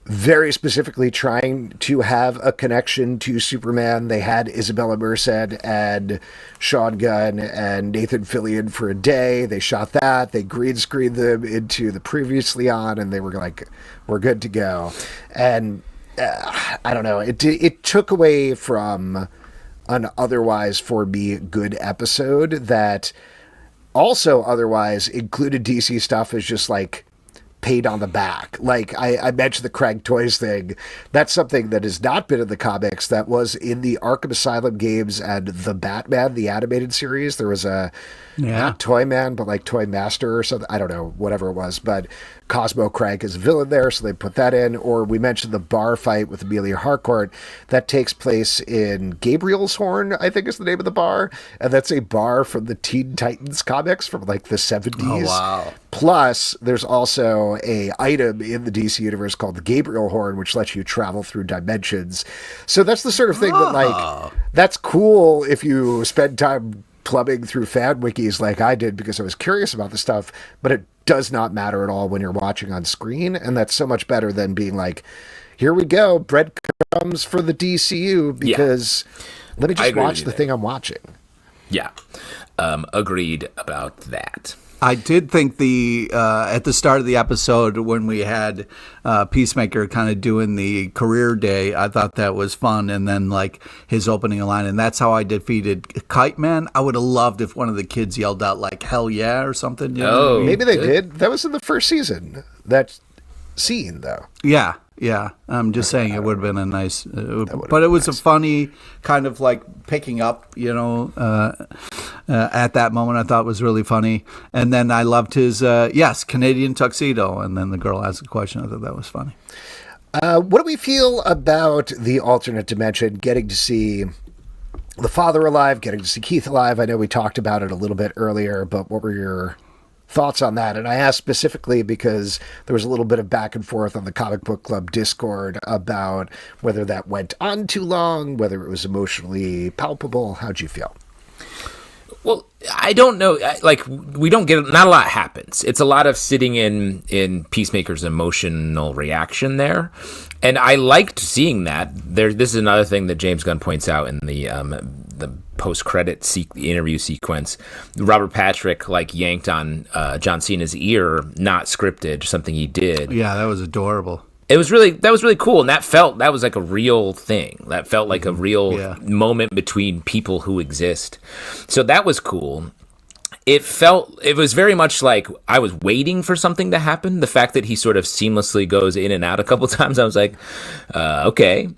very specifically trying to have a connection to Superman. They had Isabella Merced and Sean Gunn and Nathan Fillion for a day. They shot that. They green screened them into the previously on, and they were like, we're good to go. And I don't know. It took away from an otherwise, for me, good episode that also otherwise included DC stuff as just like paid on the back. Like I mentioned the Crank Toys thing. That's something that has not been in the comics. That was in the Arkham Asylum games and the Batman, the animated series. There was a not Toy Man, but like Toy Master or something. I don't know, whatever it was. But Cosmo Crank is a villain there, so they put that in. Or we mentioned the bar fight with Amelia Harcourt. That takes place in Gabriel's Horn, I think is the name of the bar. And that's a bar from the Teen Titans comics from like the 70s. Oh, wow. Plus, there's also a item in the DC universe called the Gabriel Horn, which lets you travel through dimensions. So that's the sort of thing that, like, that's cool if you spend time plumbing through fan wikis like I did because I was curious about the stuff, but it does not matter at all when you're watching on screen, and that's so much better than being like, here we go, breadcrumbs for the DCU, because let me just watch the thing I'm watching. Yeah. Agreed about that. I did think at the start of the episode when we had Peacemaker kind of doing the career day, I thought that was fun. And then like his opening line, and that's how I defeated Kite Man. I would have loved if one of the kids yelled out like "Hell yeah" or something. You know what I mean? Maybe they did. That was in the first season. That scene though. Yeah. I'm just saying it would have been a nice, but it was a funny kind of like picking up, at that moment. I thought was really funny. And then I loved his, Canadian tuxedo. And then the girl asked a question. I thought that was funny. What do we feel about the alternate dimension, getting to see the father alive, getting to see Keith alive? I know we talked about it a little bit earlier, but what were your thoughts on that? And I asked specifically because there was a little bit of back and forth on the Comic Book Club Discord about whether that went on too long, whether it was emotionally palpable. How'd you feel? Well, I don't know. Like, we don't get, not a lot happens. It's a lot of sitting in Peacemaker's emotional reaction there. And I liked seeing that. This is another thing that James Gunn points out in the post-credit interview sequence. Robert Patrick like yanked on John Cena's ear, not scripted, something he did. Yeah, that was adorable. That was really cool, and that was like a real thing. That felt like a real moment between people who exist. So that was cool. It was very much like I was waiting for something to happen. The fact that he sort of seamlessly goes in and out a couple times, I was like, okay.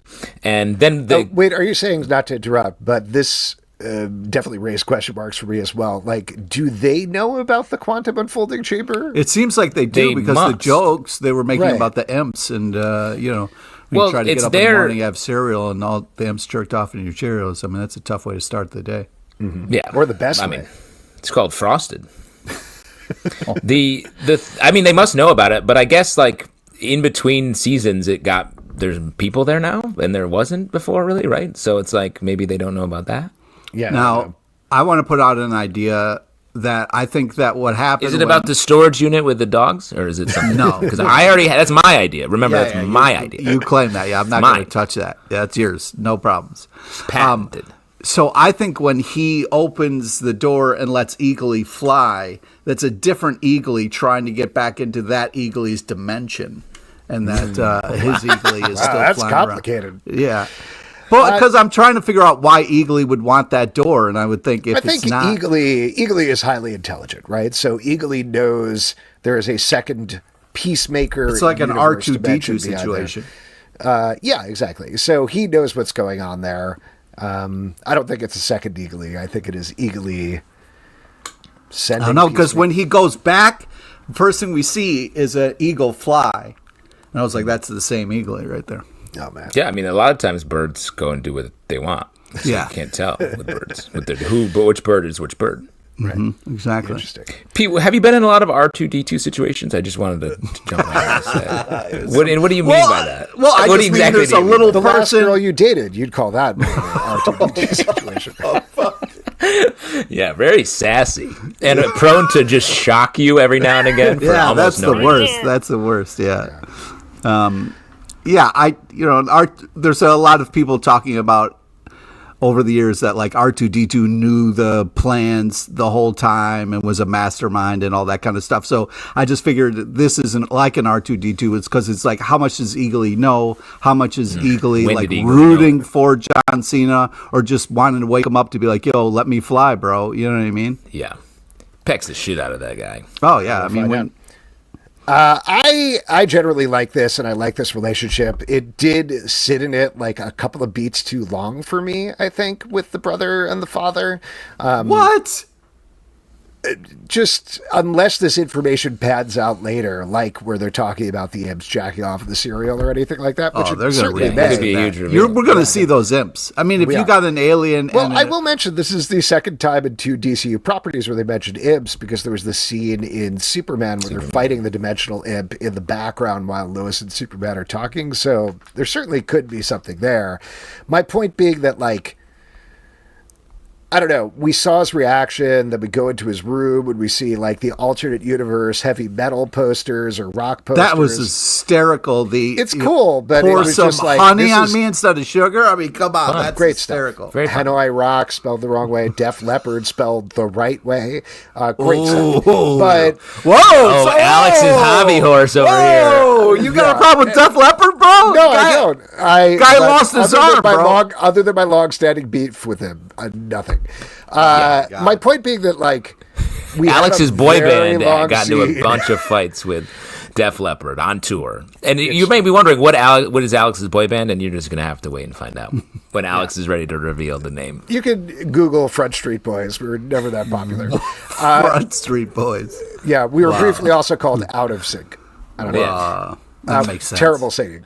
And then wait, are you saying, not to interrupt, but this definitely raised question marks for me as well. Like, do they know about the quantum unfolding chamber? It seems like they do, because the jokes they were making about the imps and, you try to get up in the morning, have cereal, and all the imps jerked off in your Cheerios. I mean, that's a tough way to start the day. Mm-hmm. Yeah. Or the best way. I mean, it's called Frosted. They must know about it, but I guess like in between seasons, there's people there now, and there wasn't before, really, right? So it's like maybe they don't know about that. Yeah. Now, I want to put out an idea that I think that what happened. Is it about the storage unit with the dogs, or is it something? No, because I already that's my idea. Remember, that's my idea. You claim that. Yeah, I'm not going to touch that. That's yours. No problems. Patented. So I think when he opens the door and lets Eagly fly, that's a different Eagly trying to get back into that Eagly's dimension, and that his Eagly is still that's flying complicated. Around. Yeah. Well, because I'm trying to figure out why Eagly would want that door, and I would think it's not. Eagly is highly intelligent, right? So Eagly knows there is a second Peacemaker. It's like an R2-D2 situation. Yeah, exactly. So he knows what's going on there. I don't think it's a second Eagly. I think it is Eagly sending. I don't know, because when he goes back, the first thing we see is an eagle fly, and I was like, "That's the same Eagly right there." Oh man. Yeah, I mean, a lot of times birds go and do what they want. So you can't tell with birds which bird is which bird. Right. Mm-hmm. Exactly. Interesting. Pete, have you been in a lot of R2D2 situations? I just wanted to jump in and say. What do you mean by that? Well, I just mean there's a little the person. Last girl you dated, you'd call that an R2D2 situation. Oh, fuck. Yeah, very sassy and prone to just shock you every now and again. For that's the worst. That's the worst. Yeah. There's a lot of people talking about over the years that like R2D2 knew the plans the whole time and was a mastermind and all that kind of stuff. So I just figured this isn't like an R2D2. It's because it's like, how much does Eagly know? How much is Eagly rooting for John Cena, or just wanting to wake him up to be like, yo, let me fly, bro. You know what I mean? Yeah. Pecks the shit out of that guy. Oh, yeah. I mean, I generally like this, and I like this relationship. It did sit in it like a couple of beats too long for me, I think, with the brother and the father. What? Just unless this information pads out later, like where they're talking about the imps jacking off of the cereal or anything like that. Which they're going to be a huge reveal. We're going to see those imps. I mean, if you got an alien. Well, I will mention this is the second time in 2 DCU properties where they mentioned imps, because there was the scene in Superman where they're fighting the dimensional imp in the background while Lois and Superman are talking. So there certainly could be something there. My point being that, like, I don't know. We saw his reaction. Then we go into his room and we see like the alternate universe heavy metal posters or rock posters. That was hysterical. It's cool, but it pour was some just like honey on me instead of sugar. I mean, come on, that's great hysterical. Stuff. Hanoi Rock spelled the wrong way. Def Leppard spelled the right way. Great stuff. But Alex's hobby horse over here. Oh, you got a problem with Def Leppard, bro? No, I don't. Guy lost his arm, bro. Other than my long-standing beef with him, nothing. My point being that, like, Alex's boy band got into a bunch of fights with Def Leppard on tour. And you may be wondering, what is Alex's boy band? And you're just going to have to wait and find out when Alex is ready to reveal the name. You can Google Front Street Boys. We were never that popular. Front Street Boys. Yeah, we were briefly also called Out of Sync. I don't know. Yeah. That makes sense. Terrible singing.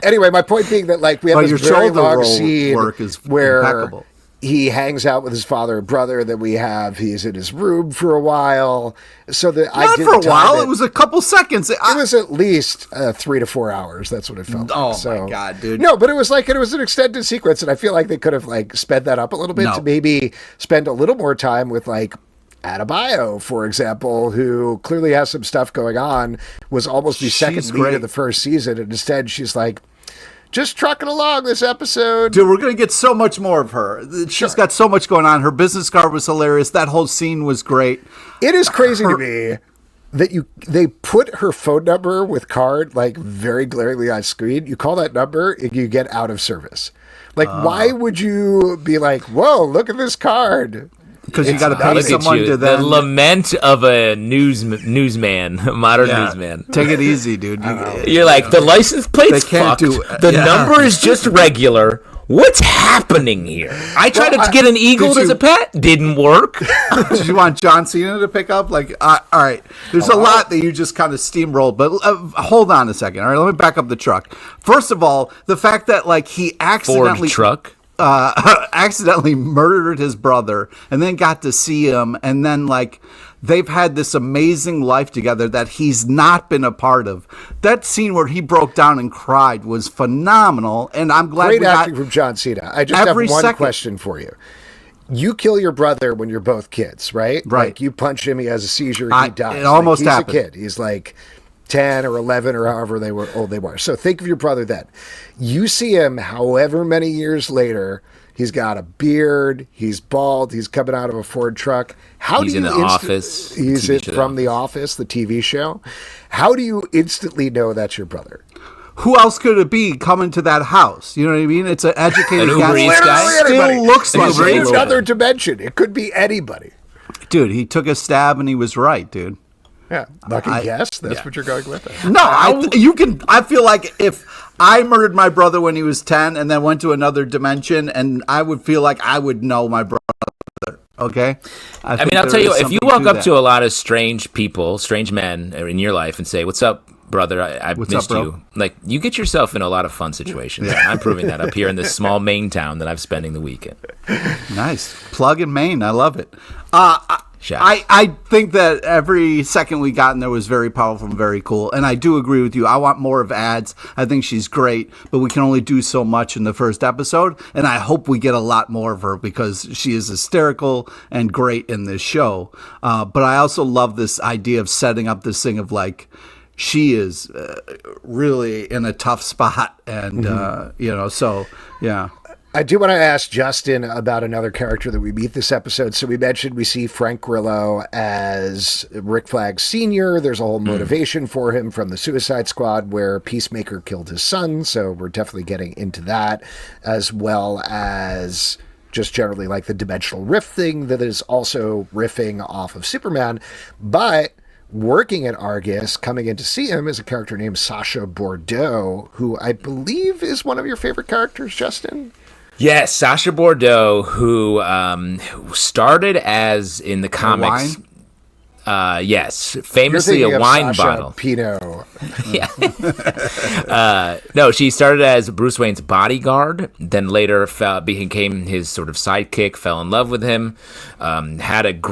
Anyway, my point being that, like, we have this very long scene where impeccable. He hangs out with his father and brother. Then he's in his room for a while. So that Not for a while. It was a couple seconds. It was at least 3 to 4 hours. That's what it felt. Oh like. My God, dude! No, but it was an extended sequence, and I feel like they could have like sped that up a little bit to maybe spend a little more time with like Adebayo, for example, who clearly has some stuff going on. Was almost the second lead of the first season, and instead she's like, just trucking along this episode. Dude, we're going to get so much more of her. She's got so much going on. Her business card was hilarious. That whole scene was great. It is crazy to me that they put her phone number with card like very glaringly on screen. You call that number and you get out of service. Like, why would you be like, whoa, look at this card? Because you got to pay someone to then... The lament of a newsman, a modern newsman. Take it easy, dude. You're like, the license plate's fucked. The number is just regular. What's happening here? I tried to get an eagle as a pet. Didn't work. Did you want John Cena to pick up? Like, all right. There's a lot that you just kind of steamrolled. But hold on a second. All right, let me back up the truck. First of all, the fact that like he accidentally... Ford truck. Accidentally murdered his brother and then got to see him, and then like they've had this amazing life together that he's not been a part of. That scene where he broke down and cried was phenomenal, and I'm glad great acting from John Cena. I just have one question for you. You kill your brother when you're both kids, right? Right. Like you punch him, he has a seizure, he dies. It almost he's happened. A kid. He's like 10 or 11 or however old they were. So think of your brother then. You see him however many years later. He's got a beard. He's bald. He's coming out of a Ford truck. He's in The Office. He's from The Office, the TV show. How do you instantly know that's your brother? Who else could it be coming to that house? You know what I mean? It's an educated guy. Still looks like another dimension. It could be anybody. Dude, he took a stab and he was right, dude. Yeah, lucky guess. That's what you're going with. No, I feel like if I murdered my brother when he was 10 and then went to another dimension, and I would feel like I would know my brother. Okay. I mean, I'll tell you, if you walk up to a lot of strange people, strange men in your life, and say, "What's up, brother? I missed you." Like, you get yourself in a lot of fun situations. Yeah. I'm proving that up here in this small Maine town that I'm spending the weekend. Nice plug in Maine. I love it. I think that every second we got in there was very powerful and very cool. And I do agree with you. I want more of Ads. I think she's great, but we can only do so much in the first episode. And I hope we get a lot more of her because she is hysterical and great in this show. But I also love this idea of setting up this thing of like, she is really in a tough spot. And, so, yeah. I do want to ask Justin about another character that we meet this episode. So we mentioned we see Frank Grillo as Rick Flag Sr. There's a whole motivation for him from the Suicide Squad where Peacemaker killed his son. So we're definitely getting into that, as well as just generally like the dimensional rift thing that is also riffing off of Superman. But working at Argus, coming in to see him, is a character named Sasha Bordeaux, who I believe is one of your favorite characters, Justin. Yes, Sasha Bordeaux, who started as in the comics. Yes, famously a wine Sasha bottle. Pinot. Yeah. No, she started as Bruce Wayne's bodyguard, then later became his sort of sidekick, fell in love with him, had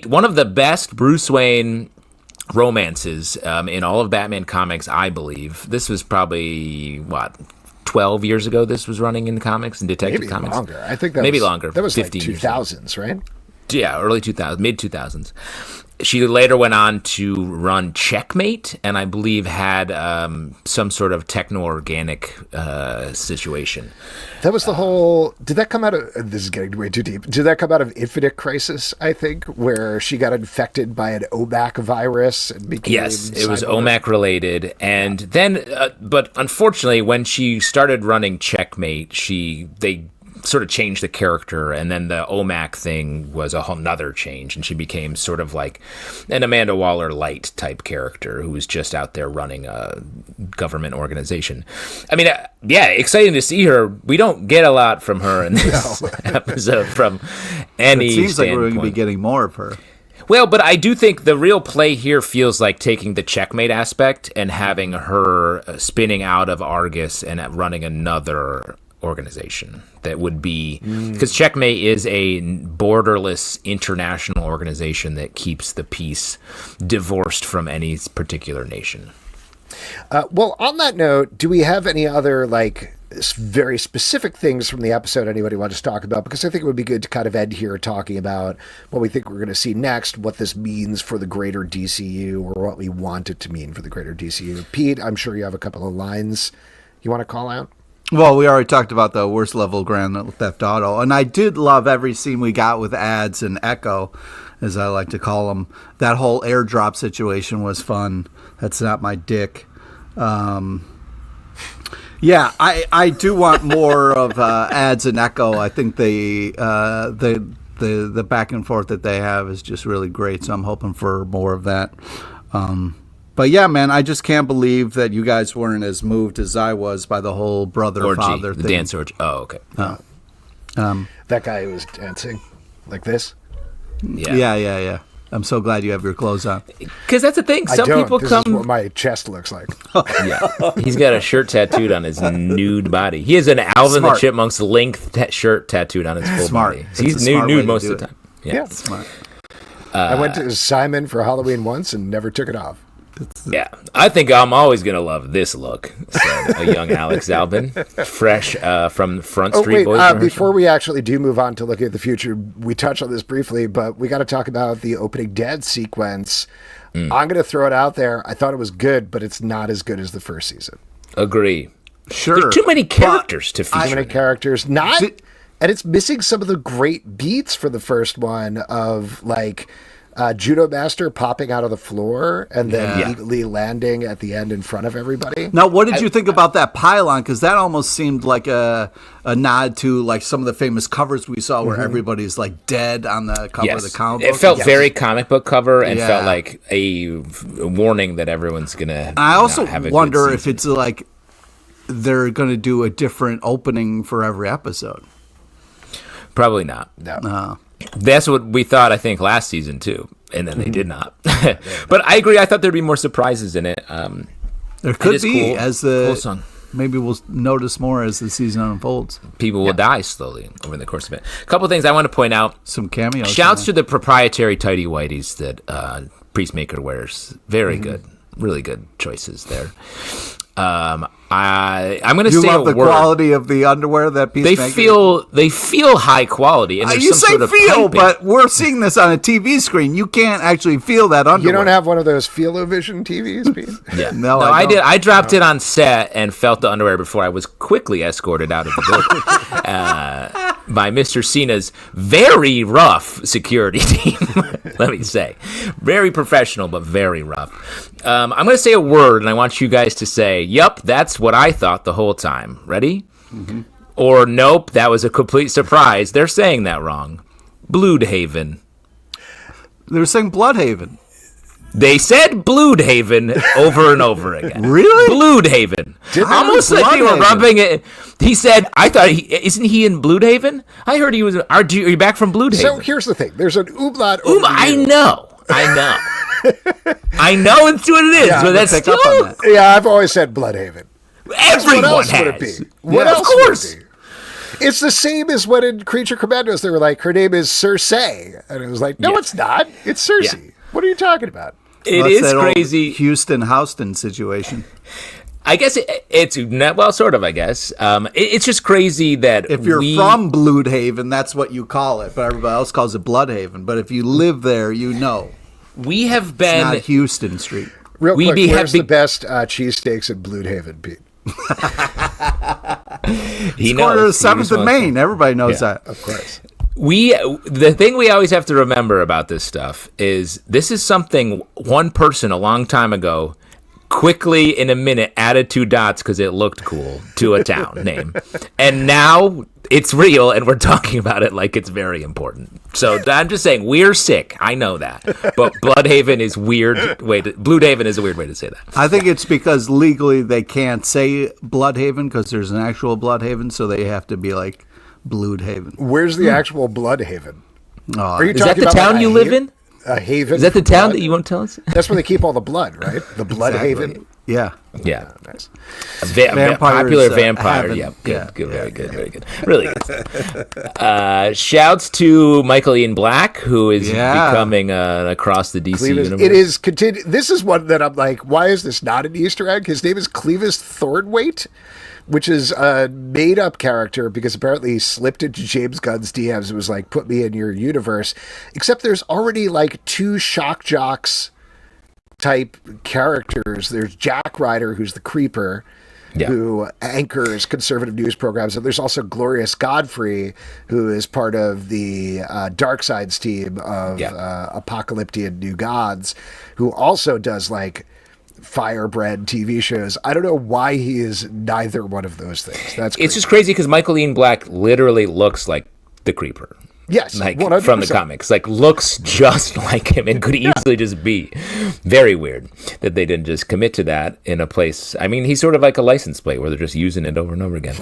one of the best Bruce Wayne romances in all of Batman comics, I believe. This was probably, 12 years ago this was running in the comics and Detective Maybe Comics. longer. I think that maybe was, longer. That was like 15 2000s, right? Yeah, early 2000s, mid 2000s. She later went on to run Checkmate, and I believe had some sort of techno-organic situation. That was the whole. Did that come out of? This is getting way too deep. Did that come out of Infinite Crisis? I think, where she got infected by an OMAC virus and became. Yes, it was OMAC related, and then, but unfortunately, when she started running Checkmate, they sort of changed the character, and then the OMAC thing was a whole nother change, and she became sort of like an Amanda Waller light type character who was just out there running a government organization. I mean, yeah, exciting to see her. We don't get a lot from her in this episode from any It seems like we're going to be standpoint. getting more of her. Well, but I do think the real play here feels like taking the Checkmate aspect and having her spinning out of Argus and running another organization that would be, because Checkmate is a borderless international organization that keeps the peace divorced from any particular nation. Well, on that note, do we have any other very specific things from the episode anybody wants to talk about? Because I think it would be good to kind of end here talking about what we think we're going to see next, what this means for the greater DCU, or what we want it to mean for the greater DCU. Pete, I'm sure you have a couple of lines you want to call out. Well, we already talked about the worst level Grand Theft Auto, and I did love every scene we got with Ads and Echo, as I like to call them. That whole airdrop situation was fun. That's not my dick. Yeah, I do want more of Ads and Echo. I think the back and forth that they have is just really great, so I'm hoping for more of that. But yeah, man, I just can't believe that you guys weren't as moved as I was by the whole brother-father the thing. dance orgy. Oh, okay. That guy who was dancing like this. Yeah. I'm so glad you have your clothes on. Because that's the thing. Some people this come. is what my chest looks like. Yeah, he's got a shirt tattooed on his nude body. He has an Alvin the Smart. Chipmunk's length shirt tattooed on his full Smart. body. It's He's a smart way nude to most do of the it. time. Yeah. Smart. I went to Simon for Halloween once and never took it off. Yeah, I think I'm always gonna love this look. Said a young Alex Albin, fresh from Front Street Boys. Before we actually do move on to looking at the future, we touched on this briefly, but we got to talk about the opening dead sequence. I'm going to throw it out there. I thought it was good, but it's not as good as the first season. Agree. Sure. There's too many characters to feature. Too many characters, and it's missing some of the great beats for the first one of Judo Master popping out of the floor and then legally landing at the end in front of everybody. Now, what did you think about that pylon? Because that almost seemed like a nod to some of the famous covers we saw where everybody's dead on the cover of the comic book. It felt very comic book cover and felt like a warning that everyone's gonna. I also have a wonder good if it's they're going to do a different opening for every episode. Probably not. No. That's what we thought, I think, last season, too. And then they did not. But I agree. I thought there'd be more surprises in it. There could be, cool. Cool song. Maybe we'll notice more as the season unfolds. People will die slowly over the course of it. A couple things I want to point out. Some cameos. Shouts to the proprietary tighty whities that Peacemaker wears. Very good. Really good choices there. I'm going to say love a the word. quality of the underwear that Peacemaker. They feel high quality. And there's You some say sort of feel, piping. but we're seeing this on a TV screen. You can't actually feel that underwear. You don't have one of those Feel-O-Vision TVs, Pete? Yeah. No, No, I I don't. did. I dropped it on set and felt the underwear before I was quickly escorted out of the building by Mr. Cena's very rough security team. Let me say, very professional but very rough. I'm going to say a word, and I want you guys to say, "Yup, that's what I thought the whole time." Ready? Mm-hmm. Or nope, that was a complete surprise. They're saying that wrong. Bloodhaven. They were saying Bloodhaven. They said Bloodhaven over and over again. Really? Bloodhaven. Almost like they were Bloodhaven? rubbing it. He said, I thought, isn't he in Bloodhaven? I heard he was, are you back from Bloodhaven? So here's the thing. There's an umlaut over the I U. know. I know it's what it is, but that's pick still, up on that. Yeah, I've always said Bloodhaven. everyone What else has. would it be? What Yeah, else of course. would it be? It's the same as when in Creature Commandos they were like, her name is Cersei. And it was like, no, Yeah. it's not. It's Cersei. Yeah. What are you talking about? It That's is that old crazy. Houston-Houston situation. I guess it's not, well, sort of. I guess it's just crazy that if you're from Bloodhaven, that's what you call it, but everybody else calls it Bloodhaven. But if you live there, we have been it's not Houston Street. Real quick, where's the best cheesesteaks in Bloodhaven, Pete? He knows. 7th and Main. Everybody knows that. Of course. The thing we always have to remember about this stuff is this is something one person a long time ago quickly in a minute added 2 dots because it looked cool to a town name, and now it's real and we're talking about it like it's very important. So I'm just saying we're sick. I know that, but Bloodhaven is Bloodhaven is a weird way to say that. I think it's because legally they can't say Bloodhaven because there's an actual Bloodhaven, so they have to be like Bloodhaven. Where's the actual Bloodhaven? Are you is that the town you live in? A haven. Is that the town that you won't tell us? That's where they keep all the blood, right? The blood haven. Yeah. Nice. Popular vampire. Yeah. Good. Very good. Really good. Shouts to Michael Ian Black, who is becoming across the DC universe. It is This is one that I'm like, why is this not an Easter egg? His name is Clevis Thornwaite, which is a made-up character because apparently he slipped into James Gunn's DMs and was like, put me in your universe. Except there's already like 2 shock jocks type characters. There's Jack Ryder, who's the Creeper, who anchors conservative news programs. And there's also Glorious Godfrey, who is part of the Darkseid's team of Apocalyptian New Gods, who also does like firebrand TV shows. I don't know why he is neither one of those things. It's just crazy because Michael Ian Black literally looks like the Creeper. Yes, like 100%. From the comics, like looks just like him and could easily just be. Very weird that they didn't just commit to that in a place. I mean, he's sort of like a license plate where they're just using it over and over again.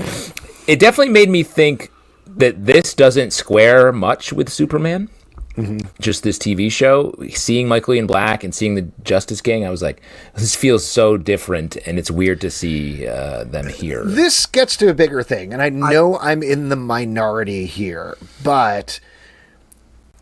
It definitely made me think that this doesn't square much with Superman. Mm-hmm. Just this TV show, seeing Michael Ian Black and seeing the Justice Gang, I was like, this feels so different, and it's weird to see them here. This gets to a bigger thing, and I know I'm in the minority here, but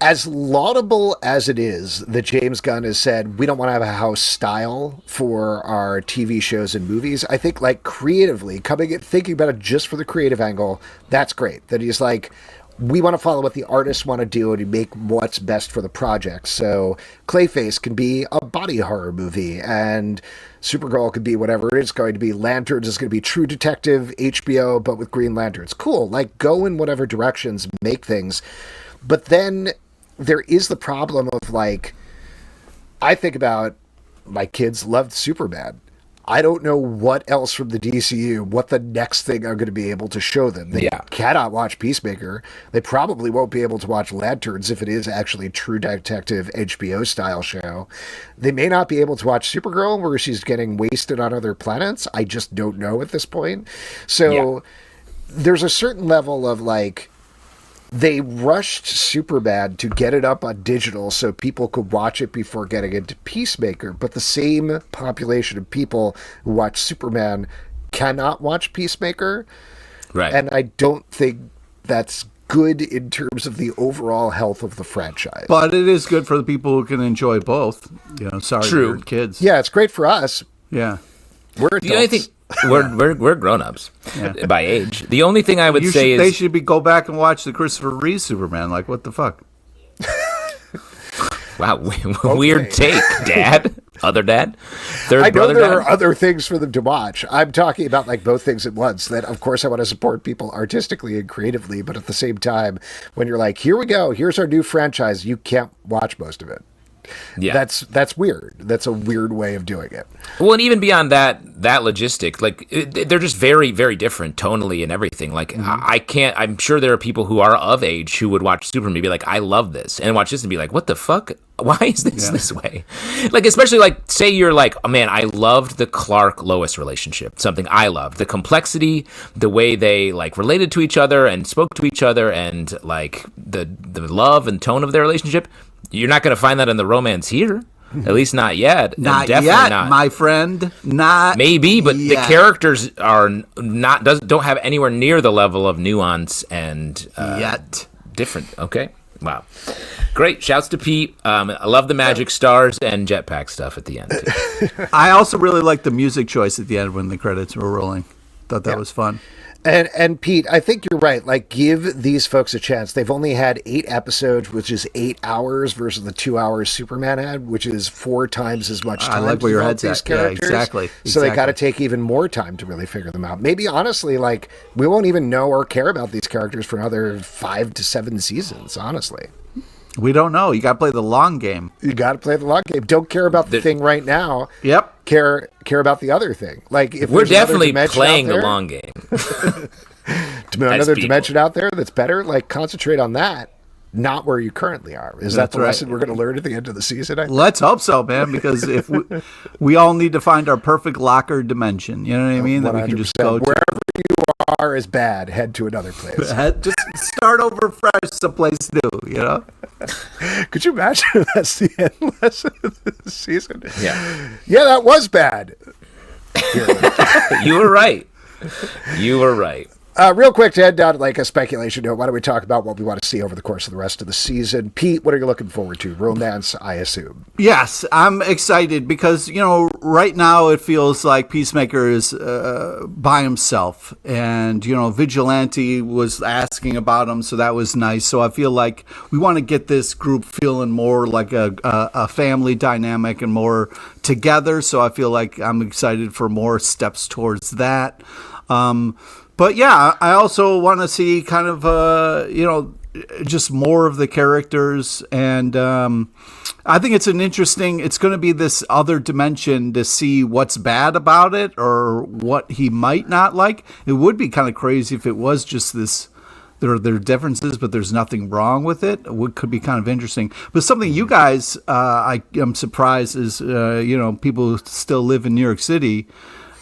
as laudable as it is that James Gunn has said, we don't want to have a house style for our TV shows and movies, I think like creatively, thinking about it just for the creative angle, that's great. That he's like, we want to follow what the artists want to do and make what's best for the project. So Clayface can be a body horror movie, and Supergirl could be whatever it's going to be. Lanterns is going to be True Detective, HBO, but with Green Lanterns. Cool. Like, go in whatever directions, make things. But then there is the problem of, like, I think about my kids loved Superman. I don't know what else from the DCU, what the next thing I'm going to be able to show them. They cannot watch Peacemaker. They probably won't be able to watch Lanterns if it is actually a True Detective HBO style show. They may not be able to watch Supergirl where she's getting wasted on other planets. I just don't know at this point. So there's a certain level of like, they rushed Superbad to get it up on digital so people could watch it before getting into Peacemaker. But the same population of people who watch Superman cannot watch Peacemaker. Right. And I don't think that's good in terms of the overall health of the franchise. But it is good for the people who can enjoy both. Sorry, True. Kids. Yeah, it's great for us. Yeah. We're adults. The only thing, we're grown-ups by age. The only thing I would say is they should go back and watch the Christopher Reeve Superman. Like, what the fuck? Wow, weird take, Dad. Other dad? Third I know brother there dad? are other things for them to watch. I'm talking about like both things at once. That of course I want to support people artistically and creatively, but at the same time, when you're like, here we go, here's our new franchise, you can't watch most of it. Yeah, that's weird. That's a weird way of doing it. Well, and even beyond that logistic, like they're just very, very different tonally and everything. Like I can't. I'm sure there are people who are of age who would watch Superman and be like, I love this, and watch this and be like, what the fuck? Why is this this way? Like, especially like, say you're like, oh man, I loved the Clark Lois relationship. Something I loved, the complexity, the way they like related to each other and spoke to each other, and like the love and tone of their relationship. You're not going to find that in the romance here. At least not yet. Not definitely yet, not. my friend. Not maybe, but yet. the characters are don't have anywhere near the level of nuance and yet different. Okay, Wow. Great. Shouts to Pete. I love the magic stars and jetpack stuff at the end, too. I also really liked the music choice at the end when the credits were rolling. Thought that was fun. And Pete, I think you're right. Like, give these folks a chance. They've only had 8 episodes, which is 8 hours versus the 2 hours Superman had, which is 4 times as much time. I like where your head's at. Yeah, exactly. So they got to take even more time to really figure them out. Maybe, honestly, like, we won't even know or care about these characters for another 5 to 7 seasons, honestly. We don't know. You got to play the long game. You got to play the long game. Don't care about the thing right now. Yep. Care about the other thing. Like, if we're definitely playing the long game. Another dimension out there that's better, like, concentrate on that, not where you currently are. Is that the lesson we're going to learn at the end of the season? Let's hope so, man, because if we all need to find our perfect locker dimension, you know what I mean? 100%. That we can just go to. Wherever you are is bad, head to another place. Just start over fresh someplace new, you know? Could you imagine if that's the end lesson of the season? Yeah. Yeah, that was bad. You were right. You were right. Real quick, to head down to like a speculation note, why don't we talk about what we want to see over the course of the rest of the season? Pete, what are you looking forward to? Romance, I assume. Yes, I'm excited because, you know, right now it feels like Peacemaker is by himself. And, you know, Vigilante was asking about him, so that was nice. So I feel like we want to get this group feeling more like a family dynamic and more together. So I feel like I'm excited for more steps towards that. But yeah, I also want to see kind of, you know, just more of the characters. And I think it's it's going to be this other dimension to see what's bad about it or what he might not like. It would be kind of crazy if it was just this, there are differences, but there's nothing wrong with it. It could be kind of interesting. But something you guys, I'm surprised is, you know, people who still live in New York City,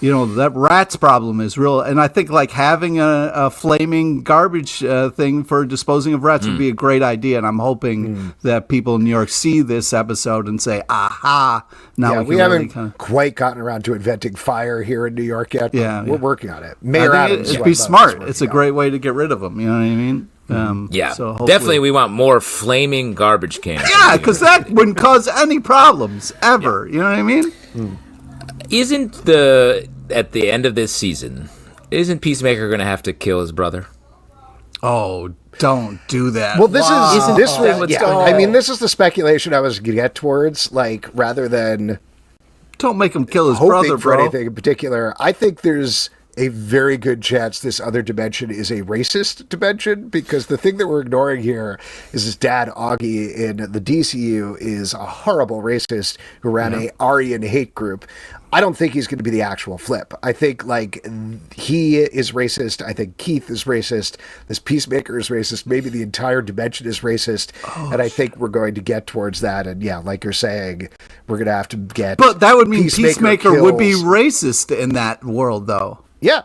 you know, that rats problem is real. And I think like having a flaming garbage thing for disposing of rats would be a great idea. And I'm hoping that people in New York see this episode and say, aha. Now we haven't quite gotten around to inventing fire here in New York yet. But we're working on it. Mayor Adams. It'd be smart. It's a great way to get rid of them. You know what I mean? Yeah, so definitely we want more flaming garbage cans. Yeah, because that wouldn't cause any problems ever. You know what I mean? Isn't at the end of this season, isn't Peacemaker going to have to kill his brother? Oh, don't do that. Well, this is the speculation I was going to get towards. Like, rather than don't make him kill his brother, bro. For anything in particular, I think there's a very good chance this other dimension is a racist dimension, because the thing that we're ignoring here is his dad, Augie, in the DCU is a horrible racist who ran a Aryan hate group. I don't think he's going to be the actual Flip. I think, like, he is racist. I think Keith is racist. This Peacemaker is racist. Maybe the entire dimension is racist. And I think we're going to get towards that. And yeah, like you're saying, we're going to have to get. But that would mean Peacemaker would be racist in that world, though. Yeah.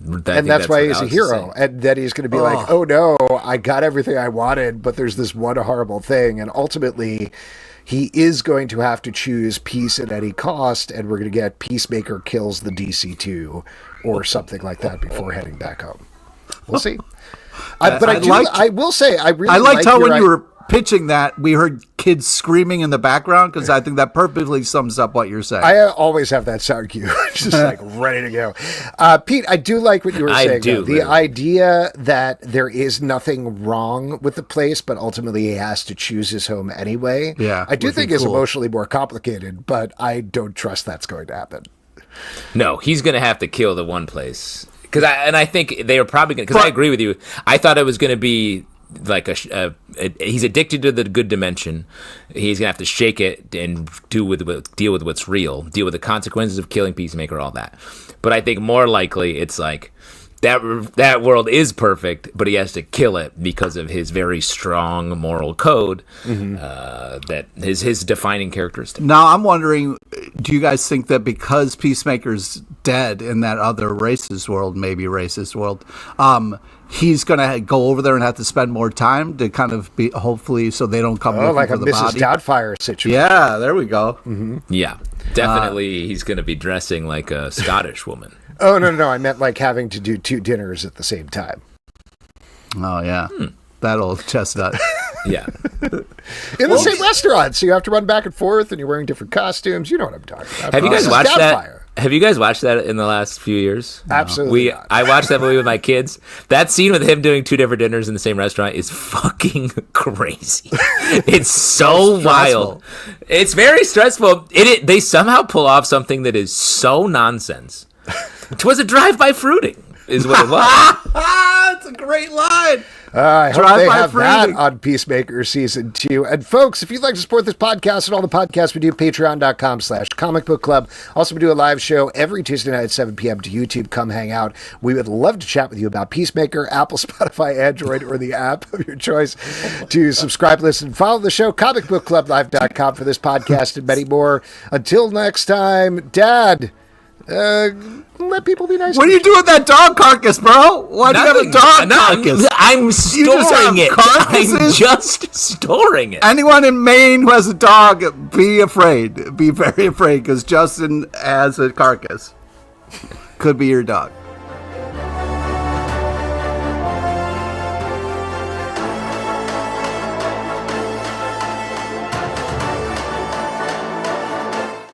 And that's why he's a hero. And then he's going to be like, oh no, I got everything I wanted, but there's this one horrible thing. And ultimately, he is going to have to choose peace at any cost, and we're going to get Peacemaker kills the DC2 or something like that before heading back home. We'll see. I will say, I liked how when you were pitching that, we heard kids screaming in the background, because I think that perfectly sums up what you're saying. I always have that sound cue, just like ready to go. Pete, I do like what you were saying. The idea that there is nothing wrong with the place, but ultimately he has to choose his home anyway. Yeah, I do think is emotionally more complicated, but I don't trust that's going to happen. No, he's going to have to kill the one place. I think they are probably going to, because I agree with you. I thought it was going to be like he's addicted to the good dimension. He's gonna have to shake it and deal with what's real, deal with the consequences of killing Peacemaker, all that. But I think more likely it's like that world is perfect, but he has to kill it because of his very strong moral code, that is his defining characteristic. Now I'm wondering, do you guys think that because Peacemaker's dead in that other racist world, he's going to go over there and have to spend more time to kind of be, hopefully, so they don't come looking like for a the Mrs. body? Doubtfire situation. Yeah, there we go. Mm-hmm. Yeah, definitely he's going to be dressing like a Scottish woman. Oh, no. I meant like having to do 2 dinners at the same time. Oh, yeah. That old chestnut. Yeah. In the same restaurant, so you have to run back and forth, and you're wearing different costumes. You know what I'm talking about. Have you guys watched that? Fire. Have you guys watched that in the last few years? Absolutely. Not. I watched that movie with my kids. That scene with him doing 2 different dinners in the same restaurant is fucking crazy. It's so wild. It's very stressful. They somehow pull off something that is so nonsense. Which was a drive-by fruiting, is what it was. It's a great line. I hope they have that on Peacemaker Season 2. And folks, if you'd like to support this podcast and all the podcasts we do, patreon.com/Comic Book Club. Also, we do a live show every Tuesday night at 7 p.m. to YouTube. Come hang out. We would love to chat with you about Peacemaker, Apple, Spotify, Android, or the app of your choice. To subscribe, listen, follow the show, comicbookclublive.com for this podcast and many more. Until next time, Dad, let people be nice. What are you doing with that dog carcass, bro? Why do you have a dog carcass? I'm storing it. I'm just storing it. Anyone in Maine who has a dog, be afraid. Be very afraid, because Justin has a carcass. Could be your dog.